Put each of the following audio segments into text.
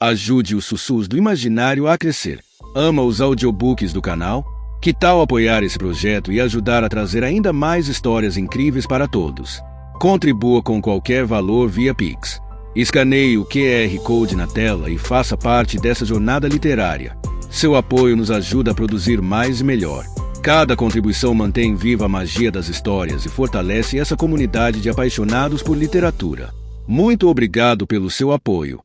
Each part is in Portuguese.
Ajude os Sussurros do Imaginário a crescer. Ama os audiobooks do canal? Que tal apoiar esse projeto e ajudar a trazer ainda mais histórias incríveis para todos? Contribua com qualquer valor via Pix. Escaneie o QR Code na tela e faça parte dessa jornada literária. Seu apoio nos ajuda a produzir mais e melhor. Cada contribuição mantém viva a magia das histórias e fortalece essa comunidade de apaixonados por literatura. Muito obrigado pelo seu apoio.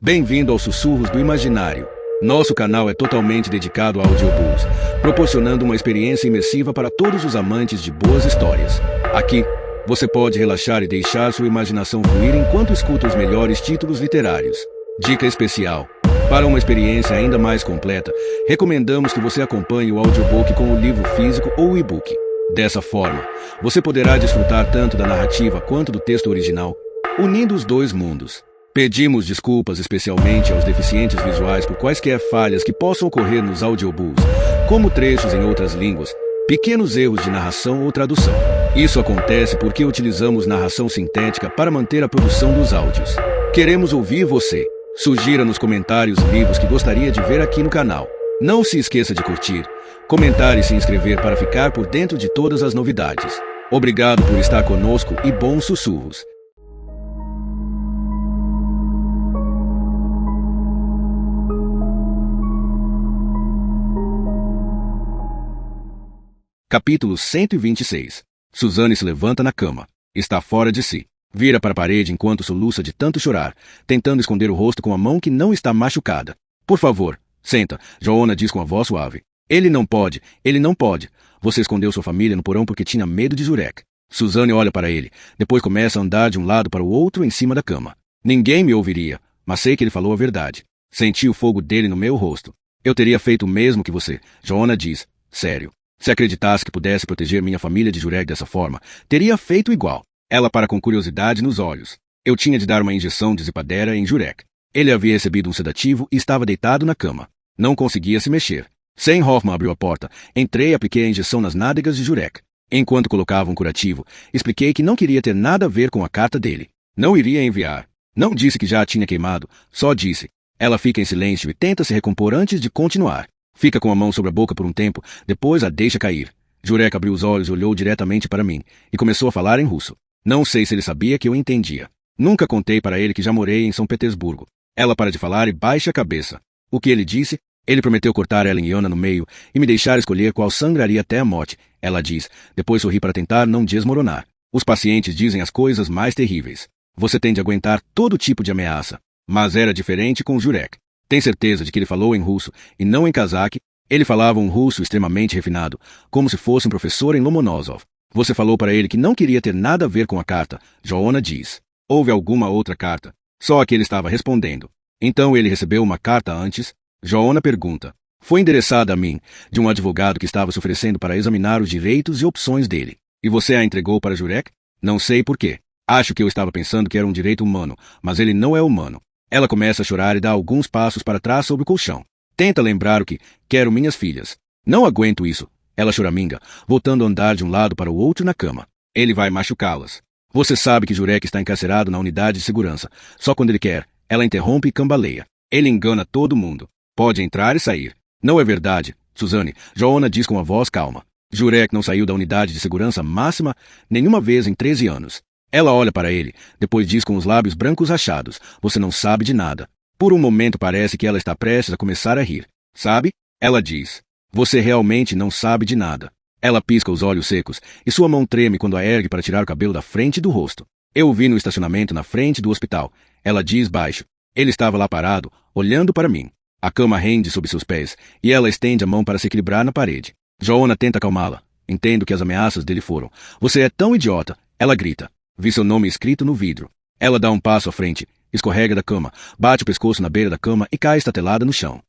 Bem-vindo aos Sussurros do Imaginário. Nosso canal é totalmente dedicado a audiobooks, proporcionando uma experiência imersiva para todos os amantes de boas histórias. Aqui, você pode relaxar e deixar sua imaginação fluir enquanto escuta os melhores títulos literários. Dica especial: para uma experiência ainda mais completa, recomendamos que você acompanhe o audiobook com o livro físico ou e-book. Dessa forma, você poderá desfrutar tanto da narrativa quanto do texto original, unindo os dois mundos. Pedimos desculpas especialmente aos deficientes visuais por quaisquer falhas que possam ocorrer nos audiobooks, como trechos em outras línguas, pequenos erros de narração ou tradução. Isso acontece porque utilizamos narração sintética para manter a produção dos áudios. Queremos ouvir você. Sugira nos comentários livros que gostaria de ver aqui no canal. Não se esqueça de curtir, comentar e se inscrever para ficar por dentro de todas as novidades. Obrigado por estar conosco e bons sussurros. Capítulo 126. Suzanne se levanta na cama. Está fora de si. Vira para a parede enquanto soluça de tanto chorar, tentando esconder o rosto com a mão que não está machucada. Por favor, senta, Joanna diz com a voz suave. Ele não pode. Você escondeu sua família no porão porque tinha medo de Jurek. Suzanne olha para ele, depois começa a andar de um lado para o outro em cima da cama. Ninguém me ouviria, mas sei que ele falou a verdade. Senti o fogo dele no meu rosto. Eu teria feito o mesmo que você, Joanna diz. Sério. Se acreditasse que pudesse proteger minha família de Jurek dessa forma, teria feito igual. Ela para com curiosidade nos olhos. Eu tinha de dar uma injeção de zipadera em Jurek. Ele havia recebido um sedativo e estava deitado na cama. Não conseguia se mexer. Sem Hoffman abriu a porta. Entrei e apliquei a injeção nas nádegas de Jurek. Enquanto colocava um curativo, expliquei que não queria ter nada a ver com a carta dele. Não iria enviar. Não disse que já a tinha queimado, só disse. Ela fica em silêncio e tenta se recompor antes de continuar. Fica com a mão sobre a boca por um tempo, depois a deixa cair. Jurek abriu os olhos e olhou diretamente para mim, e começou a falar em russo. Não sei se ele sabia que eu entendia. Nunca contei para ele que já morei em São Petersburgo. Ela para de falar e baixa a cabeça. O que ele disse? Ele prometeu cortar ela em Iona no meio e me deixar escolher qual sangraria até a morte, ela diz, depois sorri para tentar não desmoronar. Os pacientes dizem as coisas mais terríveis. Você tem de aguentar todo tipo de ameaça. Mas era diferente com Jurek. Tem certeza de que ele falou em russo e não em cazaque? Ele falava um russo extremamente refinado, como se fosse um professor em Lomonosov. Você falou para ele que não queria ter nada a ver com a carta, Joanna diz. Houve alguma outra carta? Só a que ele estava respondendo. Então ele recebeu uma carta antes? Joanna pergunta. Foi endereçada a mim, de um advogado que estava se oferecendo para examinar os direitos e opções dele. E você a entregou para Jurek? Não sei por quê. Acho que eu estava pensando que era um direito humano, mas ele não é humano. Ela começa a chorar e dá alguns passos para trás sobre o colchão. Tenta lembrar o que quero minhas filhas. Não aguento isso. Ela choraminga, voltando a andar de um lado para o outro na cama. Ele vai machucá-las. Você sabe que Jurek está encarcerado na unidade de segurança. Só quando ele quer. Ela interrompe e cambaleia. Ele engana todo mundo. Pode entrar e sair. Não é verdade, Suzanne. Joanna diz com a voz calma. Jurek não saiu da unidade de segurança máxima nenhuma vez em 13 anos. Ela olha para ele, depois diz com os lábios brancos rachados. Você não sabe de nada. Por um momento parece que ela está prestes a começar a rir. Sabe? Ela diz. Você realmente não sabe de nada. Ela pisca os olhos secos, e sua mão treme quando a ergue para tirar o cabelo da frente do rosto. Eu o vi no estacionamento na frente do hospital. Ela diz baixo. Ele estava lá parado, olhando para mim. A cama rende sob seus pés, e ela estende a mão para se equilibrar na parede. Joanna tenta acalmá-la. Entendo que as ameaças dele foram. Você é tão idiota. Ela grita. Vi seu nome escrito no vidro. Ela dá um passo à frente, escorrega da cama, bate o pescoço na beira da cama e cai estatelada no chão.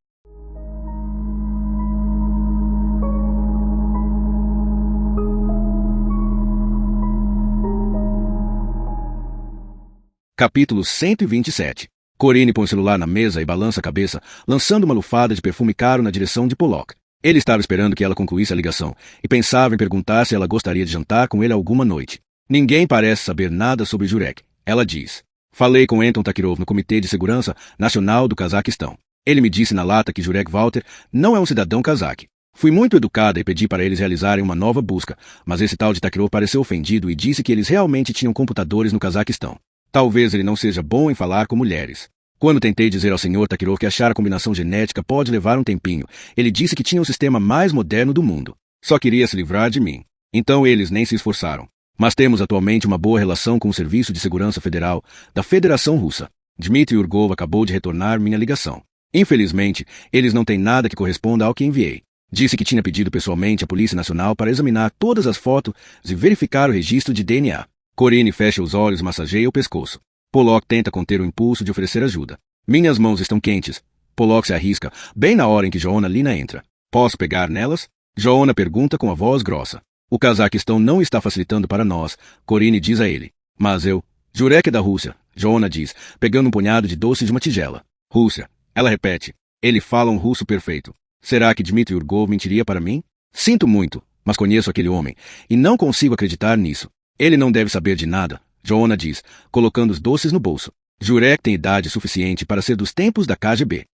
Capítulo 127. Corinne põe o celular na mesa e balança a cabeça, lançando uma lufada de perfume caro na direção de Pollock. Ele estava esperando que ela concluísse a ligação e pensava em perguntar se ela gostaria de jantar com ele alguma noite. Ninguém parece saber nada sobre Jurek, ela diz. Falei com Anton Takirov no Comitê de Segurança Nacional do Cazaquistão. Ele me disse na lata que Jurek Walter não é um cidadão cazaque. Fui muito educada e pedi para eles realizarem uma nova busca, mas esse tal de Takirov pareceu ofendido e disse que eles realmente tinham computadores no Cazaquistão. Talvez ele não seja bom em falar com mulheres. Quando tentei dizer ao Sr. Takirov que achar a combinação genética pode levar um tempinho, ele disse que tinha o sistema mais moderno do mundo. Só queria se livrar de mim. Então eles nem se esforçaram. Mas temos atualmente uma boa relação com o Serviço de Segurança Federal da Federação Russa. Dmitry Urgov acabou de retornar minha ligação. Infelizmente, eles não têm nada que corresponda ao que enviei. Disse que tinha pedido pessoalmente à Polícia Nacional para examinar todas as fotos e verificar o registro de DNA. Corine fecha os olhos e massageia o pescoço. Pollock tenta conter o impulso de oferecer ajuda. Minhas mãos estão quentes. Pollock se arrisca, bem na hora em que Joanna Lina entra. Posso pegar nelas? Joanna pergunta com a voz grossa. O Cazaquistão não está facilitando para nós, Corine diz a ele. Mas eu... Jurek é da Rússia, Joanna diz, pegando um punhado de doce de uma tigela. Rússia. Ela repete. Ele fala um russo perfeito. Será que Dmitry Urgov mentiria para mim? Sinto muito, mas conheço aquele homem, e não consigo acreditar nisso. Ele não deve saber de nada, Joanna diz, colocando os doces no bolso. Jurek tem idade suficiente para ser dos tempos da KGB.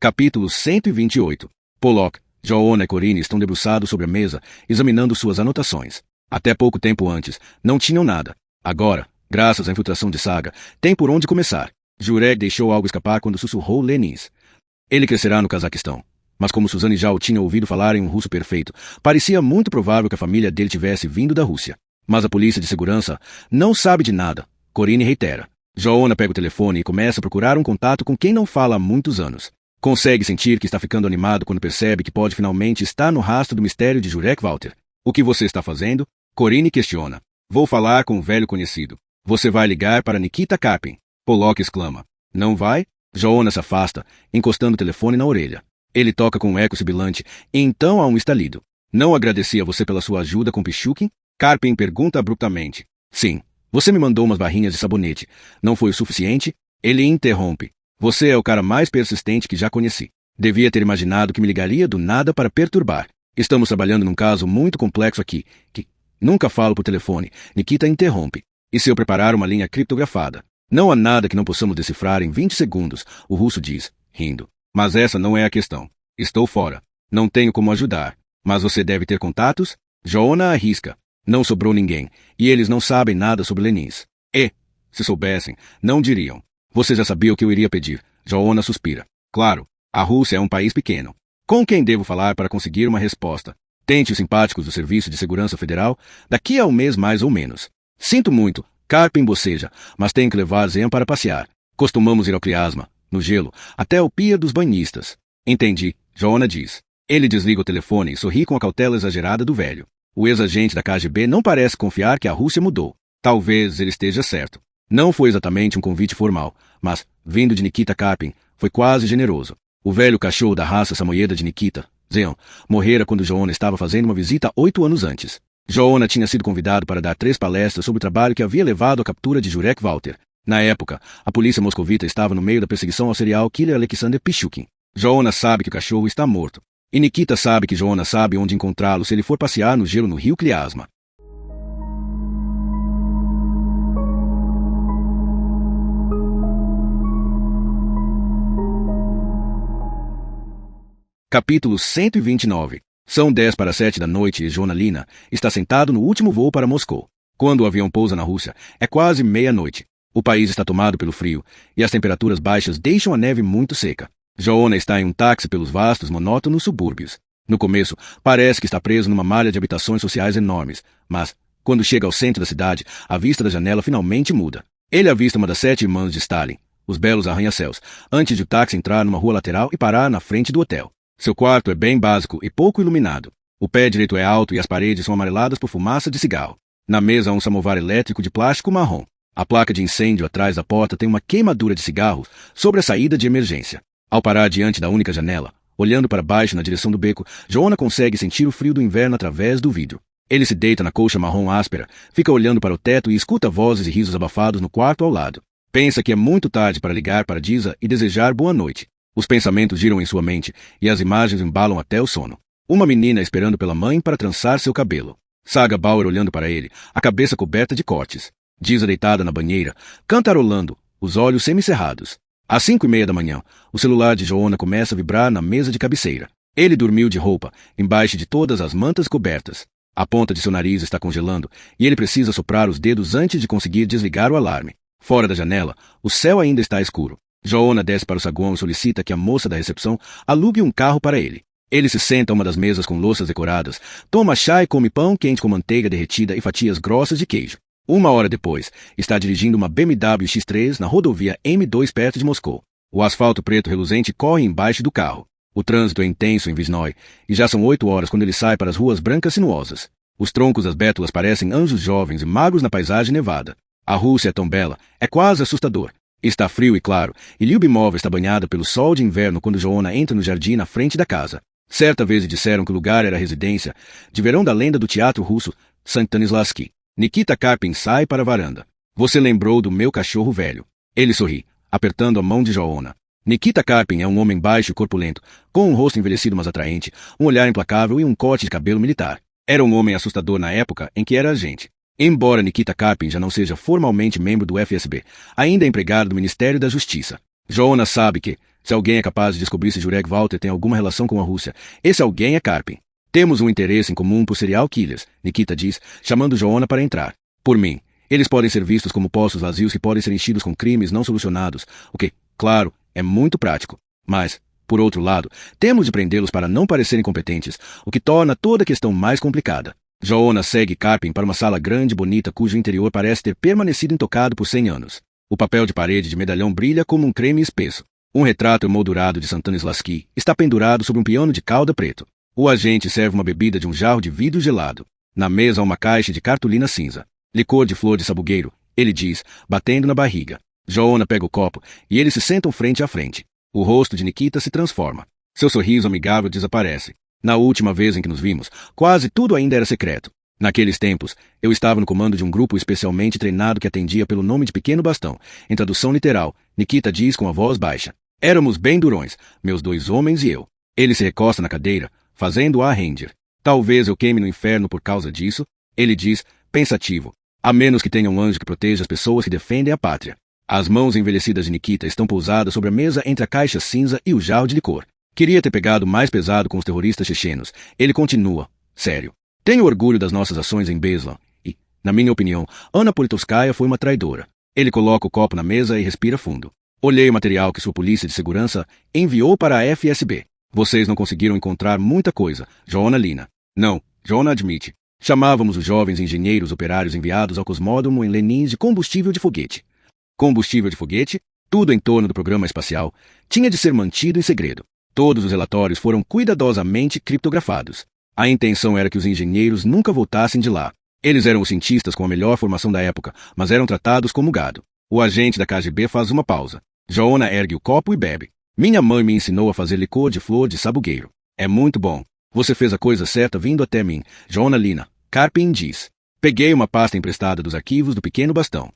Capítulo 128. Pollock, Joanna e Corine estão debruçados sobre a mesa, examinando suas anotações. Até pouco tempo antes, não tinham nada. Agora, graças à infiltração de Saga, tem por onde começar. Jurek deixou algo escapar quando sussurrou Lenins. Ele crescerá no Cazaquistão. Mas como Suzane já o tinha ouvido falar em um russo perfeito, parecia muito provável que a família dele tivesse vindo da Rússia. Mas a polícia de segurança não sabe de nada, Corine reitera. Joanna pega o telefone e começa a procurar um contato com quem não fala há muitos anos. Consegue sentir que está ficando animado quando percebe que pode finalmente estar no rastro do mistério de Jurek Walter. O que você está fazendo? Corine questiona. Vou falar com um velho conhecido. Você vai ligar para Nikita Karpin. Pollock exclama. Não vai? Joanna se afasta, encostando o telefone na orelha. Ele toca com um eco sibilante, e então há um estalido. Não agradeci a você pela sua ajuda com Pichukin? Karpin pergunta abruptamente. Sim. Você me mandou umas barrinhas de sabonete. Não foi o suficiente? Ele interrompe. Você é o cara mais persistente que já conheci. Devia ter imaginado que me ligaria do nada para perturbar. Estamos trabalhando num caso muito complexo aqui, que nunca falo por telefone. Nikita interrompe. E se eu preparar uma linha criptografada? Não há nada que não possamos decifrar em 20 segundos, o russo diz, rindo. Mas essa não é a questão. Estou fora. Não tenho como ajudar. Mas você deve ter contatos? Joanna arrisca. Não sobrou ninguém, e eles não sabem nada sobre Lenins. E, se soubessem, não diriam. Você já sabia o que eu iria pedir. Joanna suspira. Claro, a Rússia é um país pequeno. Com quem devo falar para conseguir uma resposta? Tente os simpáticos do Serviço de Segurança Federal daqui a um mês mais ou menos. Sinto muito, Karpin boceja, mas tenho que levar Zen para passear. Costumamos ir ao Kliasma, no gelo, até o pier dos banhistas. Entendi, Joanna diz. Ele desliga o telefone e sorri com a cautela exagerada do velho. O ex-agente da KGB não parece confiar que a Rússia mudou. Talvez ele esteja certo. Não foi exatamente um convite formal, mas, vindo de Nikita Karpin, foi quase generoso. O velho cachorro da raça samoyeda de Nikita, Zeon, morrera quando Joanna estava fazendo uma visita 8 anos antes. Joanna tinha sido convidado para dar 3 palestras sobre o trabalho que havia levado à captura de Jurek Walter. Na época, a polícia moscovita estava no meio da perseguição ao serial killer Alexander Pichukin. Joanna sabe que o cachorro está morto. E Nikita sabe que Joanna sabe onde encontrá-lo se ele for passear no gelo no rio Kliasma. Capítulo 129. São 10 para 7 da noite e Joanna Lina está sentado no último voo para Moscou. Quando o avião pousa na Rússia, é quase meia-noite. O país está tomado pelo frio, e as temperaturas baixas deixam a neve muito seca. Joanna está em um táxi pelos vastos, monótonos subúrbios. No começo, parece que está preso numa malha de habitações sociais enormes, mas, quando chega ao centro da cidade, a vista da janela finalmente muda. Ele avista uma das 7 irmãs de Stalin, os belos arranha-céus, antes de o táxi entrar numa rua lateral e parar na frente do hotel. Seu quarto é bem básico e pouco iluminado. O pé direito é alto e as paredes são amareladas por fumaça de cigarro. Na mesa há um samovar elétrico de plástico marrom. A placa de incêndio atrás da porta tem uma queimadura de cigarro sobre a saída de emergência. Ao parar diante da única janela, olhando para baixo na direção do beco, Joanna consegue sentir o frio do inverno através do vidro. Ele se deita na colcha marrom áspera, fica olhando para o teto e escuta vozes e risos abafados no quarto ao lado. Pensa que é muito tarde para ligar para Disa e desejar boa noite. Os pensamentos giram em sua mente, e as imagens embalam até o sono. Uma menina esperando pela mãe para trançar seu cabelo. Saga Bauer olhando para ele, a cabeça coberta de cortes. Giza deitada na banheira, cantarolando, os olhos semicerrados. Às 5:30 da manhã, o celular de Joanna começa a vibrar na mesa de cabeceira. Ele dormiu de roupa, embaixo de todas as mantas cobertas. A ponta de seu nariz está congelando, e ele precisa soprar os dedos antes de conseguir desligar o alarme. Fora da janela, o céu ainda está escuro. Joanna desce para o saguão e solicita que a moça da recepção alugue um carro para ele. Ele se senta a uma das mesas com louças decoradas, toma chá e come pão quente com manteiga derretida e fatias grossas de queijo. 1 hora depois, está dirigindo uma BMW X3 na rodovia M2 perto de Moscou. O asfalto preto reluzente corre embaixo do carro. O trânsito é intenso em Visnoye, e já são 8 horas quando ele sai para as ruas brancas sinuosas. Os troncos das bétulas parecem anjos jovens e magros na paisagem nevada. A Rússia é tão bela, é quase assustador. Está frio e claro, e Lyubimov está banhada pelo sol de inverno quando Joanna entra no jardim na frente da casa. Certa vez disseram que o lugar era a residência de verão da lenda do teatro russo Stanislavski. Nikita Karpin sai para a varanda. Você lembrou do meu cachorro velho. Ele sorri, apertando a mão de Joanna. Nikita Karpin é um homem baixo e corpulento, com um rosto envelhecido mas atraente, um olhar implacável e um corte de cabelo militar. Era um homem assustador na época em que era agente. Embora Nikita Karpin já não seja formalmente membro do FSB, ainda é empregado do Ministério da Justiça. Joanna sabe que, se alguém é capaz de descobrir se Jurek Walter tem alguma relação com a Rússia, esse alguém é Karpin. Temos um interesse em comum por serial killers, Nikita diz, chamando Joanna para entrar. Por mim, eles podem ser vistos como poços vazios que podem ser enchidos com crimes não solucionados, o que, claro, é muito prático. Mas, por outro lado, temos de prendê-los para não parecerem competentes, o que torna toda a questão mais complicada. Joanna segue Karpin para uma sala grande e bonita cujo interior parece ter permanecido intocado por 100 anos. O papel de parede de medalhão brilha como um creme espesso. Um retrato emoldurado de Stanislavski está pendurado sobre um piano de cauda preto. O agente serve uma bebida de um jarro de vidro gelado. Na mesa há uma caixa de cartolina cinza. Licor de flor de sabugueiro, ele diz, batendo na barriga. Joanna pega o copo e eles se sentam frente a frente. O rosto de Nikita se transforma. Seu sorriso amigável desaparece. Na última vez em que nos vimos, quase tudo ainda era secreto. Naqueles tempos, eu estava no comando de um grupo especialmente treinado que atendia pelo nome de Pequeno Bastão. Em tradução literal, Nikita diz com a voz baixa. Éramos bem durões, meus 2 homens e eu. Ele se recosta na cadeira, fazendo-a render. Talvez eu queime no inferno por causa disso, ele diz, pensativo. A menos que tenha um anjo que proteja as pessoas que defendem a pátria. As mãos envelhecidas de Nikita estão pousadas sobre a mesa entre a caixa cinza e o jarro de licor. Queria ter pegado mais pesado com os terroristas chechenos. Ele continua. Sério. Tenho orgulho das nossas ações em Beslan. E, na minha opinião, Anna Politkovskaya foi uma traidora. Ele coloca o copo na mesa e respira fundo. Olhei o material que sua polícia de segurança enviou para a FSB. Vocês não conseguiram encontrar muita coisa, Joanna Lina. Não, Joanna admite. Chamávamos os jovens engenheiros operários enviados ao cosmódromo em Lenin de combustível de foguete. Combustível de foguete? Tudo em torno do programa espacial tinha de ser mantido em segredo. Todos os relatórios foram cuidadosamente criptografados. A intenção era que os engenheiros nunca voltassem de lá. Eles eram os cientistas com a melhor formação da época, mas eram tratados como gado. O agente da KGB faz uma pausa. Joanna ergue o copo e bebe. Minha mãe me ensinou a fazer licor de flor de sabugueiro. É muito bom. Você fez a coisa certa vindo até mim, Joanna Lina. Karpin diz. Peguei uma pasta emprestada dos arquivos do Pequeno Bastão.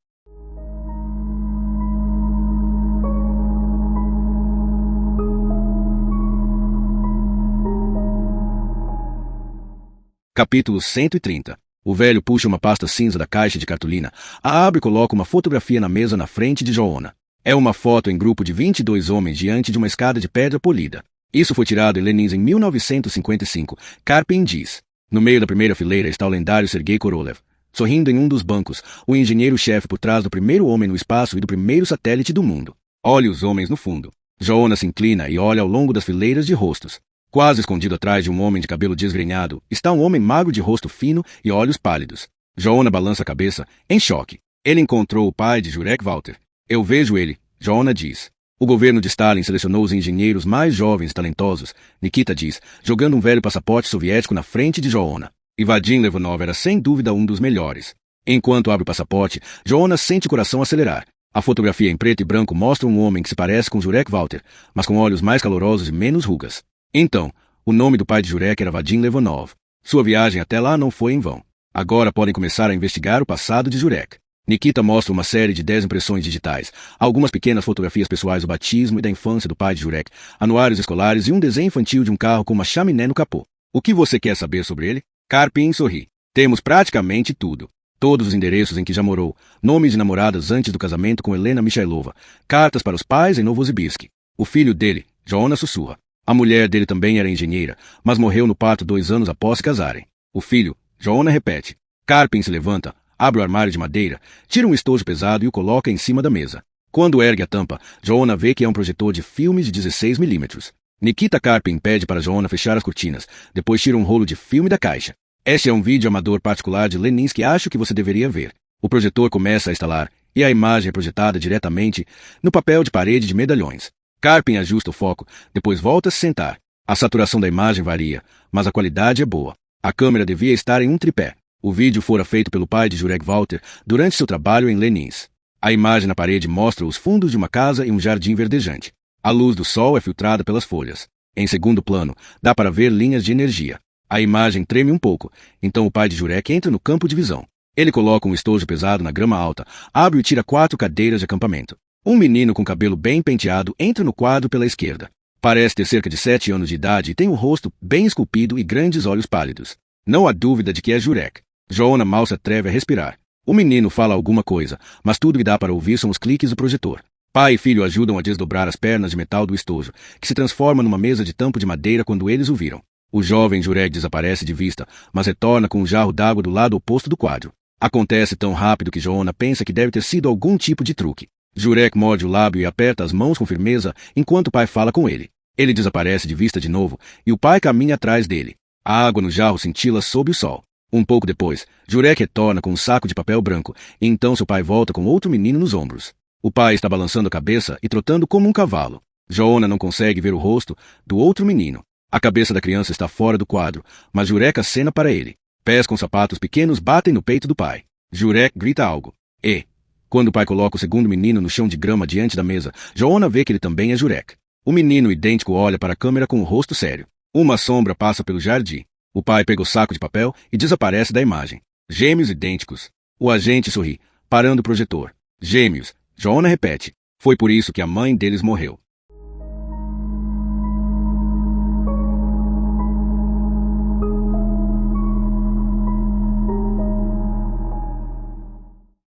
Capítulo 130. O velho puxa uma pasta cinza da caixa de cartolina, a abre e coloca uma fotografia na mesa na frente de Joanna. É uma foto em grupo de 22 homens diante de uma escada de pedra polida. Isso foi tirado em Lenin em 1955. Karpin diz. No meio da primeira fileira está o lendário Sergei Korolev. Sorrindo em um dos bancos, o engenheiro-chefe por trás do primeiro homem no espaço e do primeiro satélite do mundo. Olhe os homens no fundo. Joanna se inclina e olha ao longo das fileiras de rostos. Quase escondido atrás de um homem de cabelo desgrenhado, está um homem magro de rosto fino e olhos pálidos. Joanna balança a cabeça, em choque. Ele encontrou o pai de Jurek Walter. Eu vejo ele, Joanna diz. O governo de Stalin selecionou os engenheiros mais jovens e talentosos, Nikita diz, jogando um velho passaporte soviético na frente de Joanna. E Vadim Levanov era sem dúvida um dos melhores. Enquanto abre o passaporte, Joanna sente o coração acelerar. A fotografia em preto e branco mostra um homem que se parece com Jurek Walter, mas com olhos mais calorosos e menos rugas. Então, o nome do pai de Jurek era Vadim Levanov. Sua viagem até lá não foi em vão. Agora podem começar a investigar o passado de Jurek. Nikita mostra uma série de 10 impressões digitais, algumas pequenas fotografias pessoais do batismo e da infância do pai de Jurek, anuários escolares e um desenho infantil de um carro com uma chaminé no capô. O que você quer saber sobre ele? Karpin sorri. Temos praticamente tudo. Todos os endereços em que já morou, nomes de namoradas antes do casamento com Helena Michailova, cartas para os pais em Novosibirsk. O filho dele, Joana, sussurra. A mulher dele também era engenheira, mas morreu no parto 2 anos após se casarem. O filho, Joana, repete. Karpin se levanta, abre o armário de madeira, tira um estojo pesado e o coloca em cima da mesa. Quando ergue a tampa, Joana vê que é um projetor de filme de 16 milímetros. Nikita Karpin pede para Joana fechar as cortinas, depois tira um rolo de filme da caixa. Este é um vídeo amador particular de Leninsk que acho que você deveria ver. O projetor começa a estalar, e a imagem é projetada diretamente no papel de parede de medalhões. Karpin ajusta o foco, depois volta a se sentar. A saturação da imagem varia, mas a qualidade é boa. A câmera devia estar em um tripé. O vídeo fora feito pelo pai de Jurek Walter durante seu trabalho em Leninsk. A imagem na parede mostra os fundos de uma casa e um jardim verdejante. A luz do sol é filtrada pelas folhas. Em segundo plano, dá para ver linhas de energia. A imagem treme um pouco, então o pai de Jurek entra no campo de visão. Ele coloca um estojo pesado na grama alta, abre e tira 4 cadeiras de acampamento. Um menino com cabelo bem penteado entra no quadro pela esquerda. Parece ter cerca de 7 anos de idade e tem o rosto bem esculpido e grandes olhos pálidos. Não há dúvida de que é Jurek. Joana mal se atreve a respirar. O menino fala alguma coisa, mas tudo que dá para ouvir são os cliques do projetor. Pai e filho ajudam a desdobrar as pernas de metal do estojo, que se transforma numa mesa de tampo de madeira quando eles o viram. O jovem Jurek desaparece de vista, mas retorna com um jarro d'água do lado oposto do quadro. Acontece tão rápido que Joana pensa que deve ter sido algum tipo de truque. Jurek morde o lábio e aperta as mãos com firmeza enquanto o pai fala com ele. Ele desaparece de vista de novo e o pai caminha atrás dele. A água no jarro cintila sob o sol. Um pouco depois, Jurek retorna com um saco de papel branco e então seu pai volta com outro menino nos ombros. O pai está balançando a cabeça e trotando como um cavalo. Joana não consegue ver o rosto do outro menino. A cabeça da criança está fora do quadro, mas Jurek acena para ele. Pés com sapatos pequenos batem no peito do pai. Jurek grita algo. E, quando o pai coloca o segundo menino no chão de grama diante da mesa, Joana vê que ele também é Jurek. O menino idêntico olha para a câmera com o rosto sério. Uma sombra passa pelo jardim. O pai pega o saco de papel e desaparece da imagem. Gêmeos idênticos. O agente sorri, parando o projetor. Gêmeos. Joana repete. Foi por isso que a mãe deles morreu.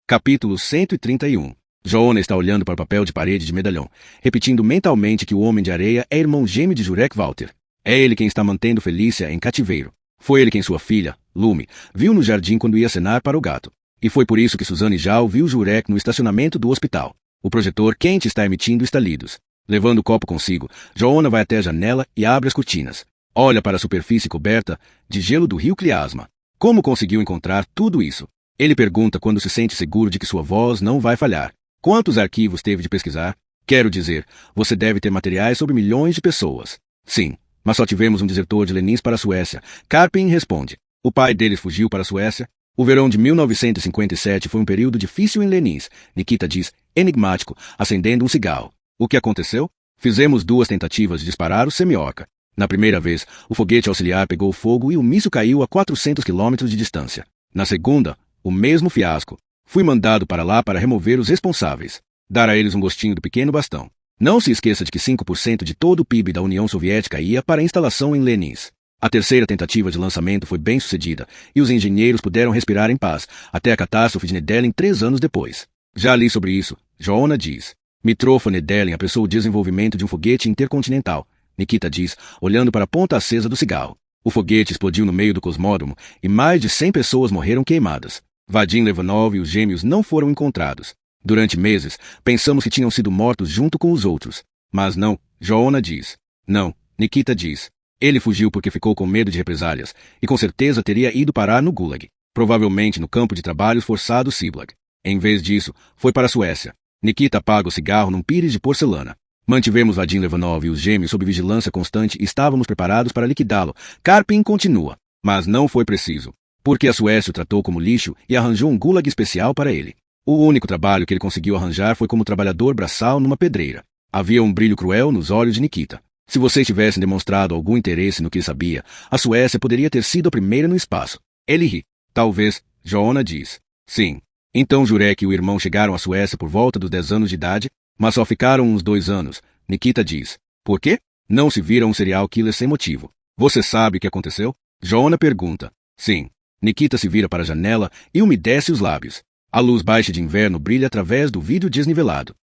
Capítulo 131. Joana está olhando para o papel de parede de medalhão, repetindo mentalmente que o homem de areia é irmão gêmeo de Jurek Walter. É ele quem está mantendo Felícia em cativeiro. Foi ele quem sua filha, Lume, viu no jardim quando ia acenar para o gato. E foi por isso que Suzane Jal viu Jurek no estacionamento do hospital. O projetor quente está emitindo estalidos. Levando o copo consigo, Joana vai até a janela e abre as cortinas. Olha para a superfície coberta de gelo do rio Kliasma. Como conseguiu encontrar tudo isso? Ele pergunta quando se sente seguro de que sua voz não vai falhar. Quantos arquivos teve de pesquisar? Quero dizer, você deve ter materiais sobre milhões de pessoas. Sim, mas só tivemos um desertor de Leninsk para a Suécia. Karpin responde. O pai deles fugiu para a Suécia? O verão de 1957 foi um período difícil em Leninsk, Nikita diz, enigmático, acendendo um cigarro. O que aconteceu? Fizemos 2 tentativas de disparar o Semioka. Na primeira vez, o foguete auxiliar pegou fogo e o míssil caiu a 400 quilômetros de distância. Na segunda, o mesmo fiasco. Fui mandado para lá para remover os responsáveis. Dar a eles um gostinho do pequeno bastão. Não se esqueça de que 5% de todo o PIB da União Soviética ia para a instalação em Leninsk. A terceira tentativa de lançamento foi bem sucedida, e os engenheiros puderam respirar em paz, até a catástrofe de Nedelin 3 anos depois. Já li sobre isso, Joana diz. Mitrofa Nedelin apressou o desenvolvimento de um foguete intercontinental, Nikita diz, olhando para a ponta acesa do cigarro. O foguete explodiu no meio do cosmódromo e mais de 100 pessoas morreram queimadas. Vadim Levanov e os gêmeos não foram encontrados. Durante meses, pensamos que tinham sido mortos junto com os outros. Mas não, Joana diz. Não, Nikita diz. Ele fugiu porque ficou com medo de represálias, e com certeza teria ido parar no Gulag. Provavelmente no campo de trabalhos forçado Siblag. Em vez disso, foi para a Suécia. Nikita apaga o cigarro num pires de porcelana. Mantivemos Vadim Levanov e os gêmeos sob vigilância constante e estávamos preparados para liquidá-lo. Karpin continua. Mas não foi preciso. Porque a Suécia o tratou como lixo e arranjou um gulag especial para ele. O único trabalho que ele conseguiu arranjar foi como trabalhador braçal numa pedreira. Havia um brilho cruel nos olhos de Nikita. Se vocês tivessem demonstrado algum interesse no que sabia, a Suécia poderia ter sido a primeira no espaço. Ele ri. Talvez, Joana diz. Sim. Então Jurek e o irmão chegaram à Suécia por volta dos 10 anos de idade, mas só ficaram uns 2 anos. Nikita diz. Por quê? Não se vira um serial killer sem motivo. Você sabe o que aconteceu? Joanna pergunta. Sim. Nikita se vira para a janela e umedece os lábios. A luz baixa de inverno brilha através do vidro desnivelado.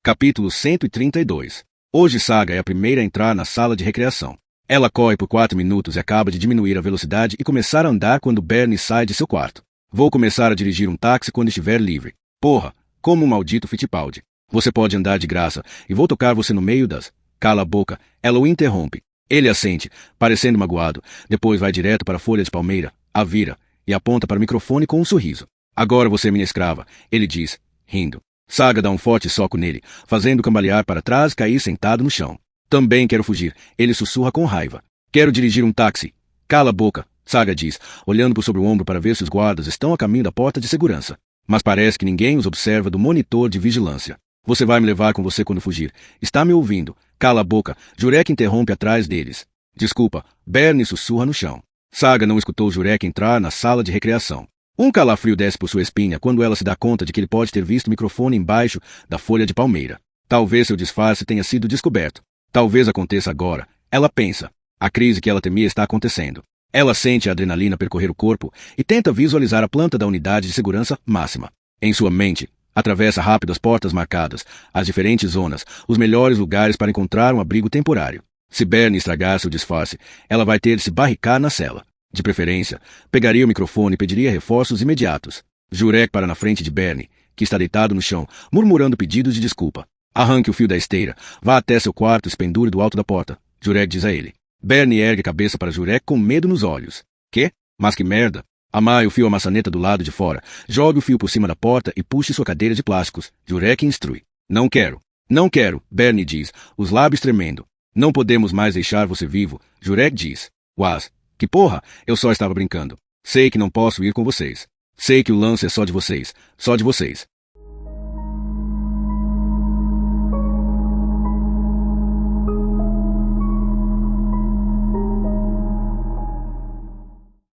Capítulo 132. Hoje Saga é a primeira a entrar na sala de recreação. Ela corre por 4 minutos e acaba de diminuir a velocidade e começar a andar quando Bernie sai de seu quarto. Vou começar a dirigir um táxi quando estiver livre. Porra, como um maldito Fittipaldi. Você pode andar de graça e vou tocar você no meio das... Cala a boca. Ela o interrompe. Ele assente, parecendo magoado. Depois vai direto para a folha de palmeira, a vira e aponta para o microfone com um sorriso. Agora você é minha escrava, ele diz, rindo. Saga dá um forte soco nele, fazendo cambalear para trás e cair sentado no chão. Também quero fugir, ele sussurra com raiva. Quero dirigir um táxi. Cala a boca, Saga diz, olhando por sobre o ombro para ver se os guardas estão a caminho da porta de segurança. Mas parece que ninguém os observa do monitor de vigilância. Você vai me levar com você quando fugir. Está me ouvindo? Cala a boca, Jurek interrompe atrás deles. Desculpa, Bernie sussurra no chão. Saga não escutou Jurek entrar na sala de recreação. Um calafrio desce por sua espinha quando ela se dá conta de que ele pode ter visto o microfone embaixo da folha de palmeira. Talvez seu disfarce tenha sido descoberto. Talvez aconteça agora. Ela pensa. A crise que ela temia está acontecendo. Ela sente a adrenalina percorrer o corpo e tenta visualizar a planta da unidade de segurança máxima. Em sua mente, atravessa rápido as portas marcadas, as diferentes zonas, os melhores lugares para encontrar um abrigo temporário. Se Bernie estragar seu disfarce, ela vai ter de se barricar na cela. De preferência, pegaria o microfone e pediria reforços imediatos. Jurek para na frente de Bernie, que está deitado no chão, murmurando pedidos de desculpa. Arranque o fio da esteira, vá até seu quarto e se pendure do alto da porta, Jurek diz a ele. Bernie ergue a cabeça para Jurek com medo nos olhos. Quê? Mas que merda! Amarre o fio à maçaneta do lado de fora, jogue o fio por cima da porta e puxe sua cadeira de plásticos, Jurek instrui. Não quero. Não quero, Bernie diz, os lábios tremendo. Não podemos mais deixar você vivo, Jurek diz. Uaz, que porra, eu só estava brincando. Sei que não posso ir com vocês. Sei que o lance é só de vocês, só de vocês.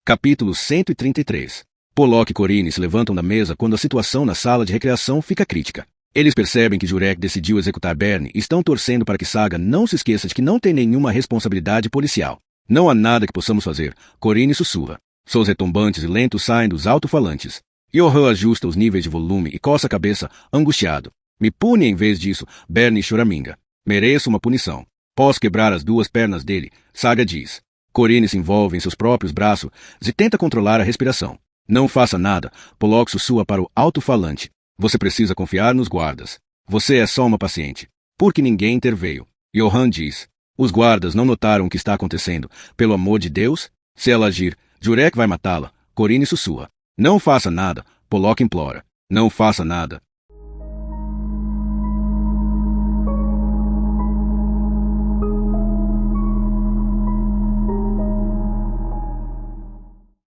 Capítulo 133. Pollock e Corinne se levantam da mesa quando a situação na sala de recreação fica crítica. Eles percebem que Jurek decidiu executar Bernie e estão torcendo para que Saga não se esqueça de que não tem nenhuma responsabilidade policial. Não há nada que possamos fazer, Corinne sussurra. Sons retumbantes e lentos saem dos alto-falantes. Johan ajusta os níveis de volume e coça a cabeça, angustiado. Me pune em vez disso, Bernie choraminga. Mereço uma punição. Posso quebrar as 2 pernas dele, Saga diz. Corinne se envolve em seus próprios braços e tenta controlar a respiração. Não faça nada, Pollock sussurra para o alto-falante. Você precisa confiar nos guardas. Você é só uma paciente. Porque ninguém interveio. Johan diz. Os guardas não notaram o que está acontecendo. Pelo amor de Deus, se ela agir, Jurek vai matá-la. Corinne sussurra. Não faça nada, Pollock implora. Não faça nada.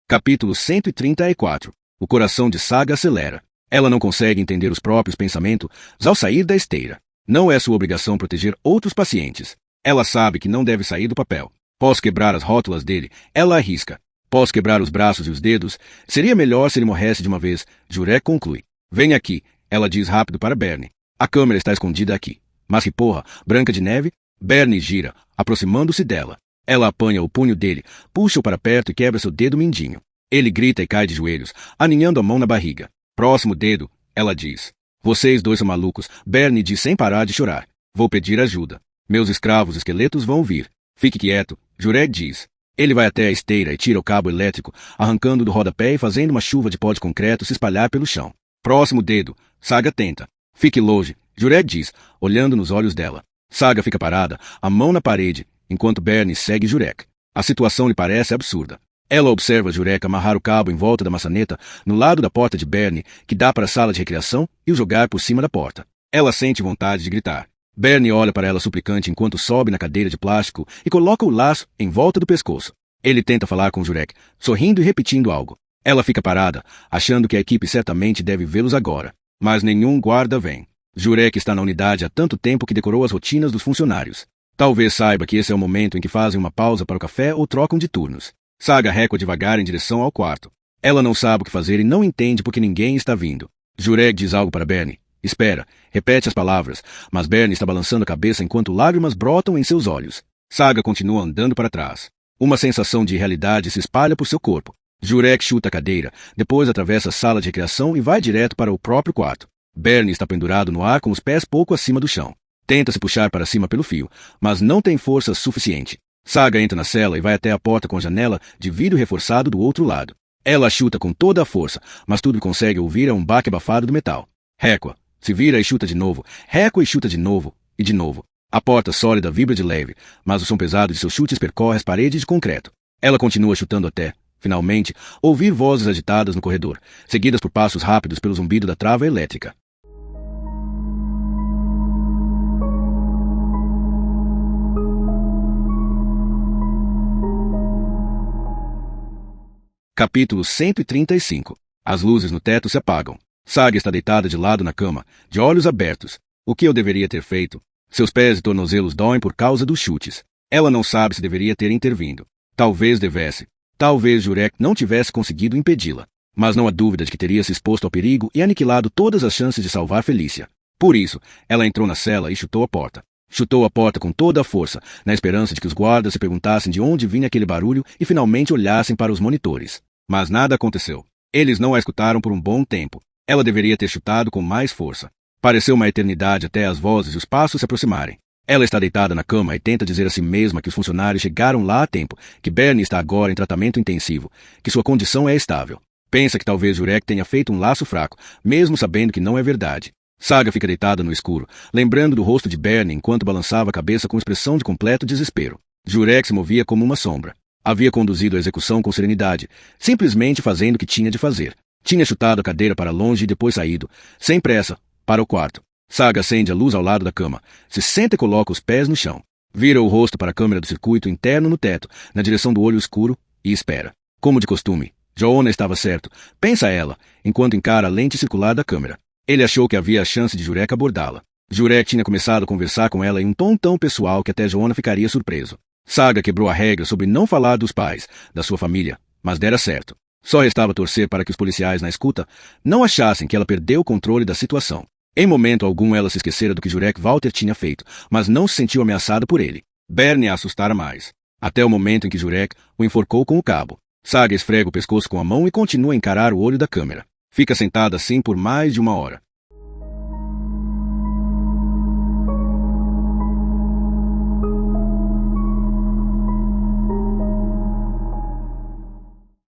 Capítulo 134. O coração de Saga acelera. Ela não consegue entender os próprios pensamentos ao sair da esteira. Não é sua obrigação proteger outros pacientes. Ela sabe que não deve sair do papel. Posso quebrar as rótulas dele. Ela arrisca. Posso quebrar os braços e os dedos. Seria melhor se ele morresse de uma vez. Jurek conclui. Vem aqui. Ela diz rápido para Bernie. A câmera está escondida aqui. Mas que porra, Branca de Neve? Bernie gira, aproximando-se dela. Ela apanha o punho dele, puxa-o para perto e quebra seu dedo mindinho. Ele grita e cai de joelhos, aninhando a mão na barriga. Próximo dedo, ela diz. Vocês 2 são malucos, Bernie diz sem parar de chorar. Vou pedir ajuda. Meus escravos esqueletos vão vir. Fique quieto, Jurek diz. Ele vai até a esteira e tira o cabo elétrico, arrancando do rodapé e fazendo uma chuva de pó de concreto se espalhar pelo chão. Próximo dedo, Saga tenta. Fique longe, Jurek diz, olhando nos olhos dela. Saga fica parada, a mão na parede, enquanto Bernie segue Jurek. A situação lhe parece absurda. Ela observa Jurek amarrar o cabo em volta da maçaneta no lado da porta de Bernie, que dá para a sala de recreação, e o jogar por cima da porta. Ela sente vontade de gritar. Bernie olha para ela suplicante enquanto sobe na cadeira de plástico e coloca o laço em volta do pescoço. Ele tenta falar com Jurek, sorrindo e repetindo algo. Ela fica parada, achando que a equipe certamente deve vê-los agora. Mas nenhum guarda vem. Jurek está na unidade há tanto tempo que decorou as rotinas dos funcionários. Talvez saiba que esse é o momento em que fazem uma pausa para o café ou trocam de turnos. Saga recua devagar em direção ao quarto. Ela não sabe o que fazer e não entende porque ninguém está vindo. Jurek diz algo para Bernie. Espera, repete as palavras, mas Bernie está balançando a cabeça enquanto lágrimas brotam em seus olhos. Saga continua andando para trás. Uma sensação de irrealidade se espalha por seu corpo. Jurek chuta a cadeira, depois atravessa a sala de recreação e vai direto para o próprio quarto. Bernie está pendurado no ar com os pés pouco acima do chão. Tenta se puxar para cima pelo fio, mas não tem força suficiente. Saga entra na cela e vai até a porta com a janela de vidro reforçado do outro lado. Ela chuta com toda a força, mas tudo que consegue ouvir é um baque abafado do metal. Recua. Se vira e chuta de novo. Recua e chuta de novo. E de novo. A porta sólida vibra de leve, mas o som pesado de seus chutes percorre as paredes de concreto. Ela continua chutando até, finalmente, ouvir vozes agitadas no corredor, seguidas por passos rápidos pelo zumbido da trava elétrica. Capítulo 135. As luzes no teto se apagam. Saga está deitada de lado na cama, de olhos abertos. O que eu deveria ter feito? Seus pés e tornozelos doem por causa dos chutes. Ela não sabe se deveria ter intervindo. Talvez devesse. Talvez Jurek não tivesse conseguido impedi-la. Mas não há dúvida de que teria se exposto ao perigo e aniquilado todas as chances de salvar Felícia. Por isso, ela entrou na cela e chutou a porta. Chutou a porta com toda a força, na esperança de que os guardas se perguntassem de onde vinha aquele barulho e finalmente olhassem para os monitores. Mas nada aconteceu. Eles não a escutaram por um bom tempo. Ela deveria ter chutado com mais força. Pareceu uma eternidade até as vozes e os passos se aproximarem. Ela está deitada na cama e tenta dizer a si mesma que os funcionários chegaram lá a tempo, que Bernie está agora em tratamento intensivo, que sua condição é estável. Pensa que talvez Jurek tenha feito um laço fraco, mesmo sabendo que não é verdade. Saga fica deitada no escuro, lembrando do rosto de Bernie enquanto balançava a cabeça com expressão de completo desespero. Jurek se movia como uma sombra. Havia conduzido a execução com serenidade, simplesmente fazendo o que tinha de fazer. Tinha chutado a cadeira para longe e depois saído, sem pressa, para o quarto. Saga acende a luz ao lado da cama, se senta e coloca os pés no chão. Vira o rosto para a câmera do circuito interno no teto, na direção do olho escuro, e espera. Como de costume, Joanna estava certo, pensa ela, enquanto encara a lente circular da câmera. Ele achou que havia a chance de Jurek abordá-la. Jurek tinha começado a conversar com ela em um tom tão pessoal que até Joanna ficaria surpreso. Saga quebrou a regra sobre não falar dos pais, da sua família, mas dera certo. Só restava torcer para que os policiais na escuta não achassem que ela perdeu o controle da situação. Em momento algum ela se esquecera do que Jurek Walter tinha feito, mas não se sentiu ameaçada por ele. Bernie a assustara mais. Até o momento em que Jurek o enforcou com o cabo. Saga esfrega o pescoço com a mão e continua a encarar o olho da câmera. Fica sentada assim por mais de uma hora.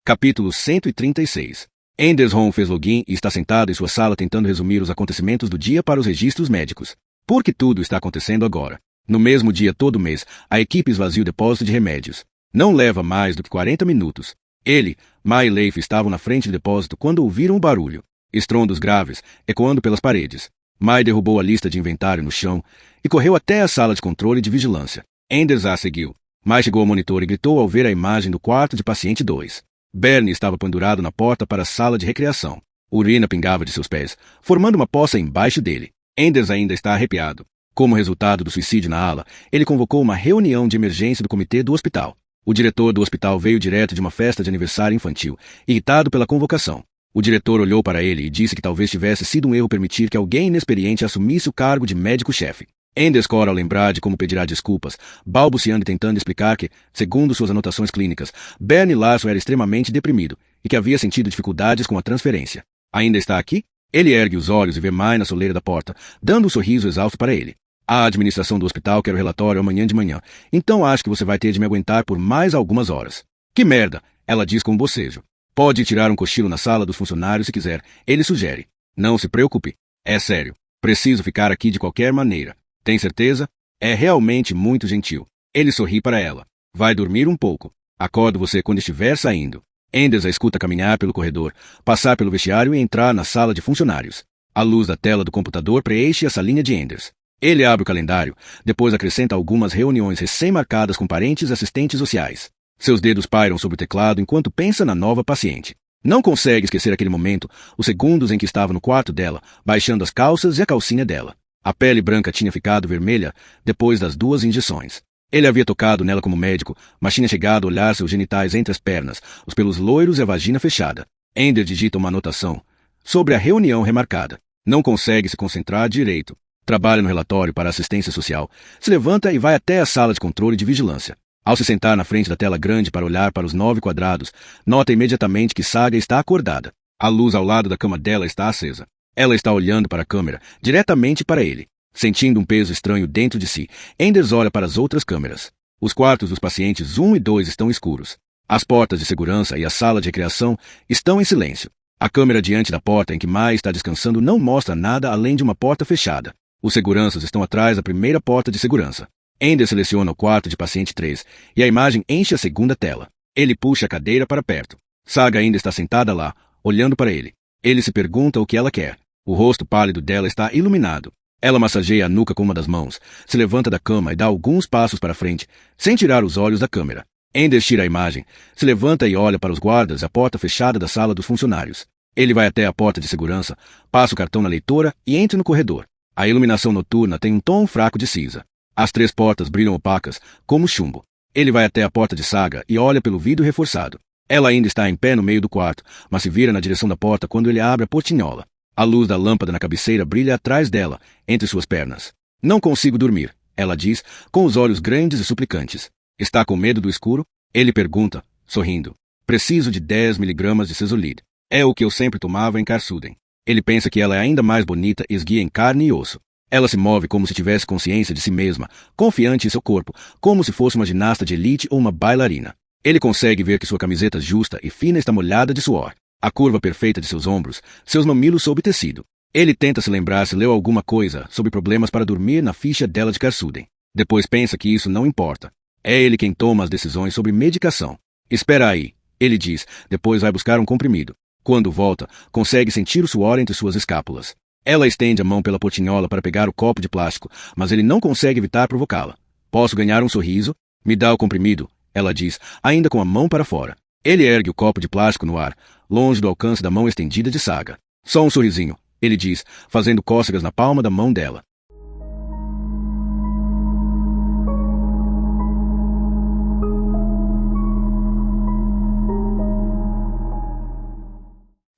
Capítulo 136. Anderson fez login e está sentado em sua sala tentando resumir os acontecimentos do dia para os registros médicos. Porque tudo está acontecendo agora. No mesmo dia todo mês, a equipe esvazia o depósito de remédios. Não leva mais do que 40 minutos. Ele, Mai e Leif estavam na frente do depósito quando ouviram o barulho. Estrondos graves, ecoando pelas paredes. Mai derrubou a lista de inventário no chão e correu até a sala de controle de vigilância. Anders a seguiu. Mai chegou ao monitor e gritou ao ver a imagem do quarto de paciente 2. Bernie estava pendurado na porta para a sala de recreação. Urina pingava de seus pés, formando uma poça embaixo dele. Anders ainda está arrepiado. Como resultado do suicídio na ala, ele convocou uma reunião de emergência do comitê do hospital. O diretor do hospital veio direto de uma festa de aniversário infantil, irritado pela convocação. O diretor olhou para ele e disse que talvez tivesse sido um erro permitir que alguém inexperiente assumisse o cargo de médico-chefe. Anders cora ao lembrar de como pedirá desculpas, balbuciando e tentando explicar que, segundo suas anotações clínicas, Bernie Larson era extremamente deprimido e que havia sentido dificuldades com a transferência. Ainda está aqui? Ele ergue os olhos e vê Mai na soleira da porta, dando um sorriso exausto para ele. A administração do hospital quer o relatório amanhã de manhã, então acho que você vai ter de me aguentar por mais algumas horas. Que merda, ela diz com um bocejo. Pode tirar um cochilo na sala dos funcionários se quiser, ele sugere. Não se preocupe. É sério. Preciso ficar aqui de qualquer maneira. Tem certeza? É realmente muito gentil. Ele sorri para ela. Vai dormir um pouco. Acordo você quando estiver saindo. Anders a escuta caminhar pelo corredor, passar pelo vestiário e entrar na sala de funcionários. A luz da tela do computador preenche essa linha de Anders. Ele abre o calendário, depois acrescenta algumas reuniões recém-marcadas com parentes e assistentes sociais. Seus dedos pairam sobre o teclado enquanto pensa na nova paciente. Não consegue esquecer aquele momento, os segundos em que estava no quarto dela, baixando as calças e a calcinha dela. A pele branca tinha ficado vermelha depois das 2 injeções. Ele havia tocado nela como médico, mas tinha chegado a olhar seus genitais entre as pernas, os pelos loiros e a vagina fechada. Ender digita uma anotação sobre a reunião remarcada. Não consegue se concentrar direito. Trabalha no relatório para assistência social. Se levanta e vai até a sala de controle de vigilância. Ao se sentar na frente da tela grande para olhar para os 9 quadrados, nota imediatamente que Saga está acordada. A luz ao lado da cama dela está acesa. Ela está olhando para a câmera, diretamente para ele. Sentindo um peso estranho dentro de si, Enders olha para as outras câmeras. Os quartos dos pacientes 1 e 2 estão escuros. As portas de segurança e a sala de recreação estão em silêncio. A câmera diante da porta em que Mai está descansando não mostra nada além de uma porta fechada. Os seguranças estão atrás da primeira porta de segurança. Ender seleciona o quarto de paciente 3 e a imagem enche a segunda tela. Ele puxa a cadeira para perto. Saga ainda está sentada lá, olhando para ele. Ele se pergunta o que ela quer. O rosto pálido dela está iluminado. Ela massageia a nuca com uma das mãos, se levanta da cama e dá alguns passos para frente, sem tirar os olhos da câmera. Ender tira a imagem, se levanta e olha para os guardas e a porta fechada da sala dos funcionários. Ele vai até a porta de segurança, passa o cartão na leitora e entra no corredor. A iluminação noturna tem um tom fraco de cinza. As 3 portas brilham opacas, como chumbo. Ele vai até a porta de Saga e olha pelo vidro reforçado. Ela ainda está em pé no meio do quarto, mas se vira na direção da porta quando ele abre a portinhola. A luz da lâmpada na cabeceira brilha atrás dela, entre suas pernas. Não consigo dormir, ela diz, com os olhos grandes e suplicantes. Está com medo do escuro? Ele pergunta, sorrindo. Preciso de 10 miligramas de Cesolid. É o que eu sempre tomava em Karsuden. Ele pensa que ela é ainda mais bonita e esguia em carne e osso. Ela se move como se tivesse consciência de si mesma, confiante em seu corpo, como se fosse uma ginasta de elite ou uma bailarina. Ele consegue ver que sua camiseta justa e fina está molhada de suor. A curva perfeita de seus ombros, seus mamilos sob tecido. Ele tenta se lembrar se leu alguma coisa sobre problemas para dormir na ficha dela de Karsuden. Depois pensa que isso não importa. É ele quem toma as decisões sobre medicação. Espera aí, ele diz, depois vai buscar um comprimido. Quando volta, consegue sentir o suor entre suas escápulas. Ela estende a mão pela portinhola para pegar o copo de plástico, mas ele não consegue evitar provocá-la. Posso ganhar um sorriso? Me dá o comprimido, ela diz, ainda com a mão para fora. Ele ergue o copo de plástico no ar, longe do alcance da mão estendida de Saga. Só um sorrisinho, ele diz, fazendo cócegas na palma da mão dela.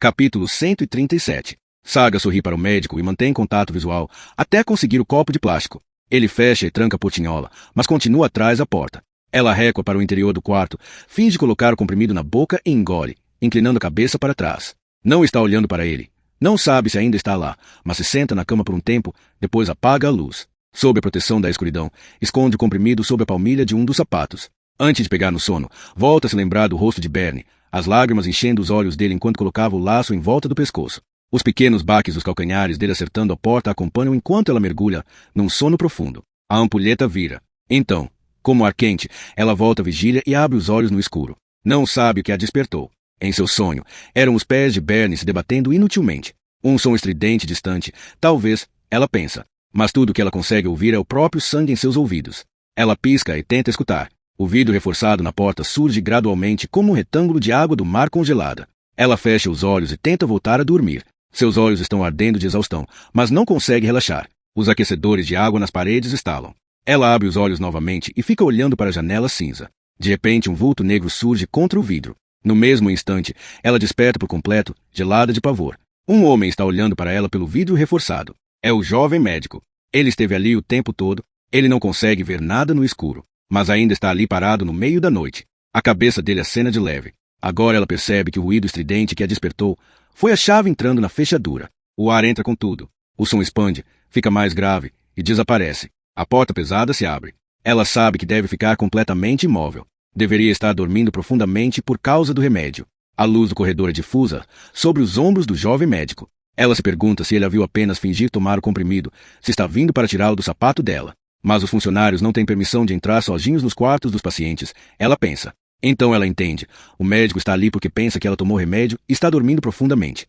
Capítulo 137. Saga sorri para o médico e mantém contato visual até conseguir o copo de plástico. Ele fecha e tranca a portinhola, mas continua atrás da porta. Ela recua para o interior do quarto, finge colocar o comprimido na boca e engole, inclinando a cabeça para trás. Não está olhando para ele. Não sabe se ainda está lá, mas se senta na cama por um tempo, depois apaga a luz. Sob a proteção da escuridão, esconde o comprimido sob a palmilha de um dos sapatos. Antes de pegar no sono, volta a se lembrar do rosto de Bernie, as lágrimas enchendo os olhos dele enquanto colocava o laço em volta do pescoço. Os pequenos baques dos calcanhares dele acertando a porta a acompanham enquanto ela mergulha num sono profundo. A ampulheta vira. Então, como ar quente, ela volta à vigília e abre os olhos no escuro. Não sabe o que a despertou. Em seu sonho, eram os pés de Bernie se debatendo inutilmente. Um som estridente distante, talvez, ela pensa. Mas tudo o que ela consegue ouvir é o próprio sangue em seus ouvidos. Ela pisca e tenta escutar. O vidro reforçado na porta surge gradualmente como um retângulo de água do mar congelada. Ela fecha os olhos e tenta voltar a dormir. Seus olhos estão ardendo de exaustão, mas não consegue relaxar. Os aquecedores de água nas paredes estalam. Ela abre os olhos novamente e fica olhando para a janela cinza. De repente, um vulto negro surge contra o vidro. No mesmo instante, ela desperta por completo, gelada de pavor. Um homem está olhando para ela pelo vidro reforçado. É o jovem médico. Ele esteve ali o tempo todo. Ele não consegue ver nada no escuro, mas ainda está ali parado no meio da noite. A cabeça dele acena de leve. Agora ela percebe que o ruído estridente que a despertou foi a chave entrando na fechadura. O ar entra com tudo. O som expande, fica mais grave e desaparece. A porta pesada se abre. Ela sabe que deve ficar completamente imóvel. Deveria estar dormindo profundamente por causa do remédio. A luz do corredor é difusa sobre os ombros do jovem médico. Ela se pergunta se ele a viu apenas fingir tomar o comprimido, se está vindo para tirá-lo do sapato dela. Mas os funcionários não têm permissão de entrar sozinhos nos quartos dos pacientes. Ela pensa. Então ela entende. O médico está ali porque pensa que ela tomou remédio e está dormindo profundamente.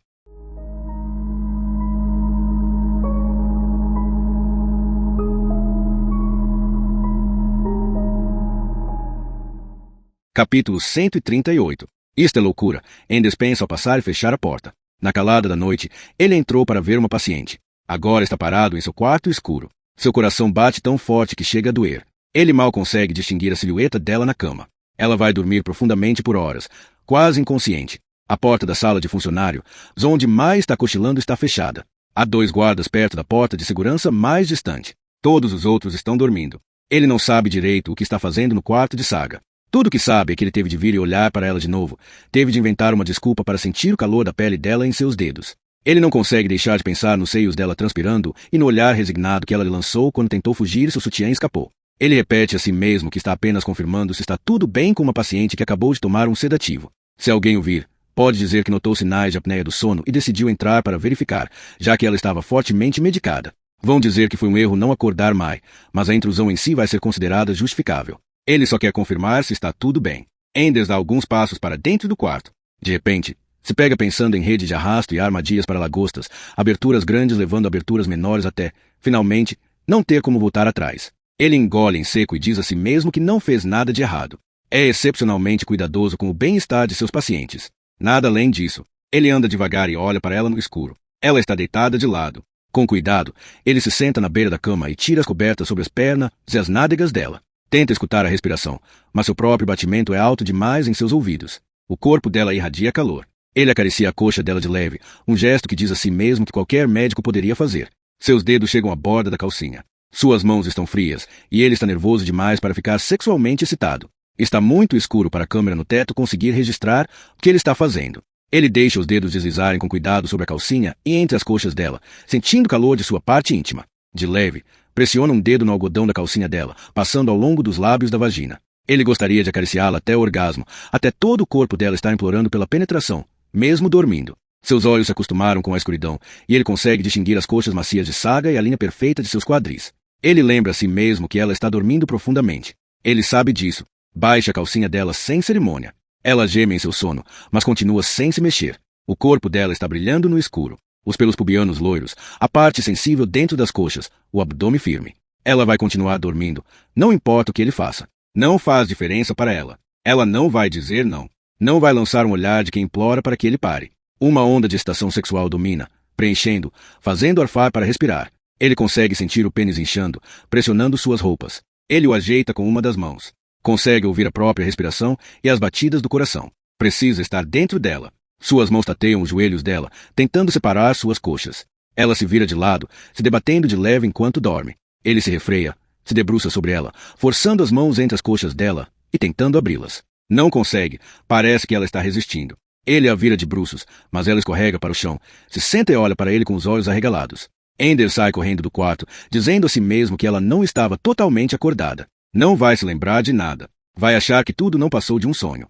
Capítulo 138. Isto é loucura. Enders pensa ao passar e fechar a porta. Na calada da noite, ele entrou para ver uma paciente. Agora está parado em seu quarto escuro. Seu coração bate tão forte que chega a doer. Ele mal consegue distinguir a silhueta dela na cama. Ela vai dormir profundamente por horas, quase inconsciente. A porta da sala de funcionário, onde mais está cochilando, está fechada. Há 2 guardas perto da porta de segurança mais distante. Todos os outros estão dormindo. Ele não sabe direito o que está fazendo no quarto de Saga. Tudo o que sabe é que ele teve de vir e olhar para ela de novo. Teve de inventar uma desculpa para sentir o calor da pele dela em seus dedos. Ele não consegue deixar de pensar nos seios dela transpirando e no olhar resignado que ela lhe lançou quando tentou fugir e seu sutiã escapou. Ele repete a si mesmo que está apenas confirmando se está tudo bem com uma paciente que acabou de tomar um sedativo. Se alguém o vir, pode dizer que notou sinais de apneia do sono e decidiu entrar para verificar, já que ela estava fortemente medicada. Vão dizer que foi um erro não acordar Mai, mas a intrusão em si vai ser considerada justificável. Ele só quer confirmar se está tudo bem. Enders dá alguns passos para dentro do quarto. De repente, se pega pensando em rede de arrasto e armadilhas para lagostas, aberturas grandes levando a aberturas menores até, finalmente, não ter como voltar atrás. Ele engole em seco e diz a si mesmo que não fez nada de errado. É excepcionalmente cuidadoso com o bem-estar de seus pacientes. Nada além disso. Ele anda devagar e olha para ela no escuro. Ela está deitada de lado. Com cuidado, ele se senta na beira da cama e tira as cobertas sobre as pernas e as nádegas dela. Tenta escutar a respiração, mas seu próprio batimento é alto demais em seus ouvidos. O corpo dela irradia calor. Ele acaricia a coxa dela de leve, um gesto que diz a si mesmo que qualquer médico poderia fazer. Seus dedos chegam à borda da calcinha. Suas mãos estão frias, e ele está nervoso demais para ficar sexualmente excitado. Está muito escuro para a câmera no teto conseguir registrar o que ele está fazendo. Ele deixa os dedos deslizarem com cuidado sobre a calcinha e entre as coxas dela, sentindo o calor de sua parte íntima. De leve, pressiona um dedo no algodão da calcinha dela, passando ao longo dos lábios da vagina. Ele gostaria de acariciá-la até o orgasmo, até todo o corpo dela estar implorando pela penetração, mesmo dormindo. Seus olhos se acostumaram com a escuridão, e ele consegue distinguir as coxas macias de Saga e a linha perfeita de seus quadris. Ele lembra a si mesmo que ela está dormindo profundamente. Ele sabe disso. Baixa a calcinha dela sem cerimônia. Ela geme em seu sono, mas continua sem se mexer. O corpo dela está brilhando no escuro. Os pelos pubianos loiros, a parte sensível dentro das coxas, o abdômen firme. Ela vai continuar dormindo, não importa o que ele faça. Não faz diferença para ela. Ela não vai dizer não. Não vai lançar um olhar de quem implora para que ele pare. Uma onda de excitação sexual domina, preenchendo, fazendo arfar para respirar. Ele consegue sentir o pênis inchando, pressionando suas roupas. Ele o ajeita com uma das mãos. Consegue ouvir a própria respiração e as batidas do coração. Precisa estar dentro dela. Suas mãos tateiam os joelhos dela, tentando separar suas coxas. Ela se vira de lado, se debatendo de leve enquanto dorme. Ele se refreia, se debruça sobre ela, forçando as mãos entre as coxas dela e tentando abri-las. Não consegue, parece que ela está resistindo. Ele a vira de bruços, mas ela escorrega para o chão, se senta e olha para ele com os olhos arregalados. Ender sai correndo do quarto, dizendo a si mesmo que ela não estava totalmente acordada. Não vai se lembrar de nada. Vai achar que tudo não passou de um sonho.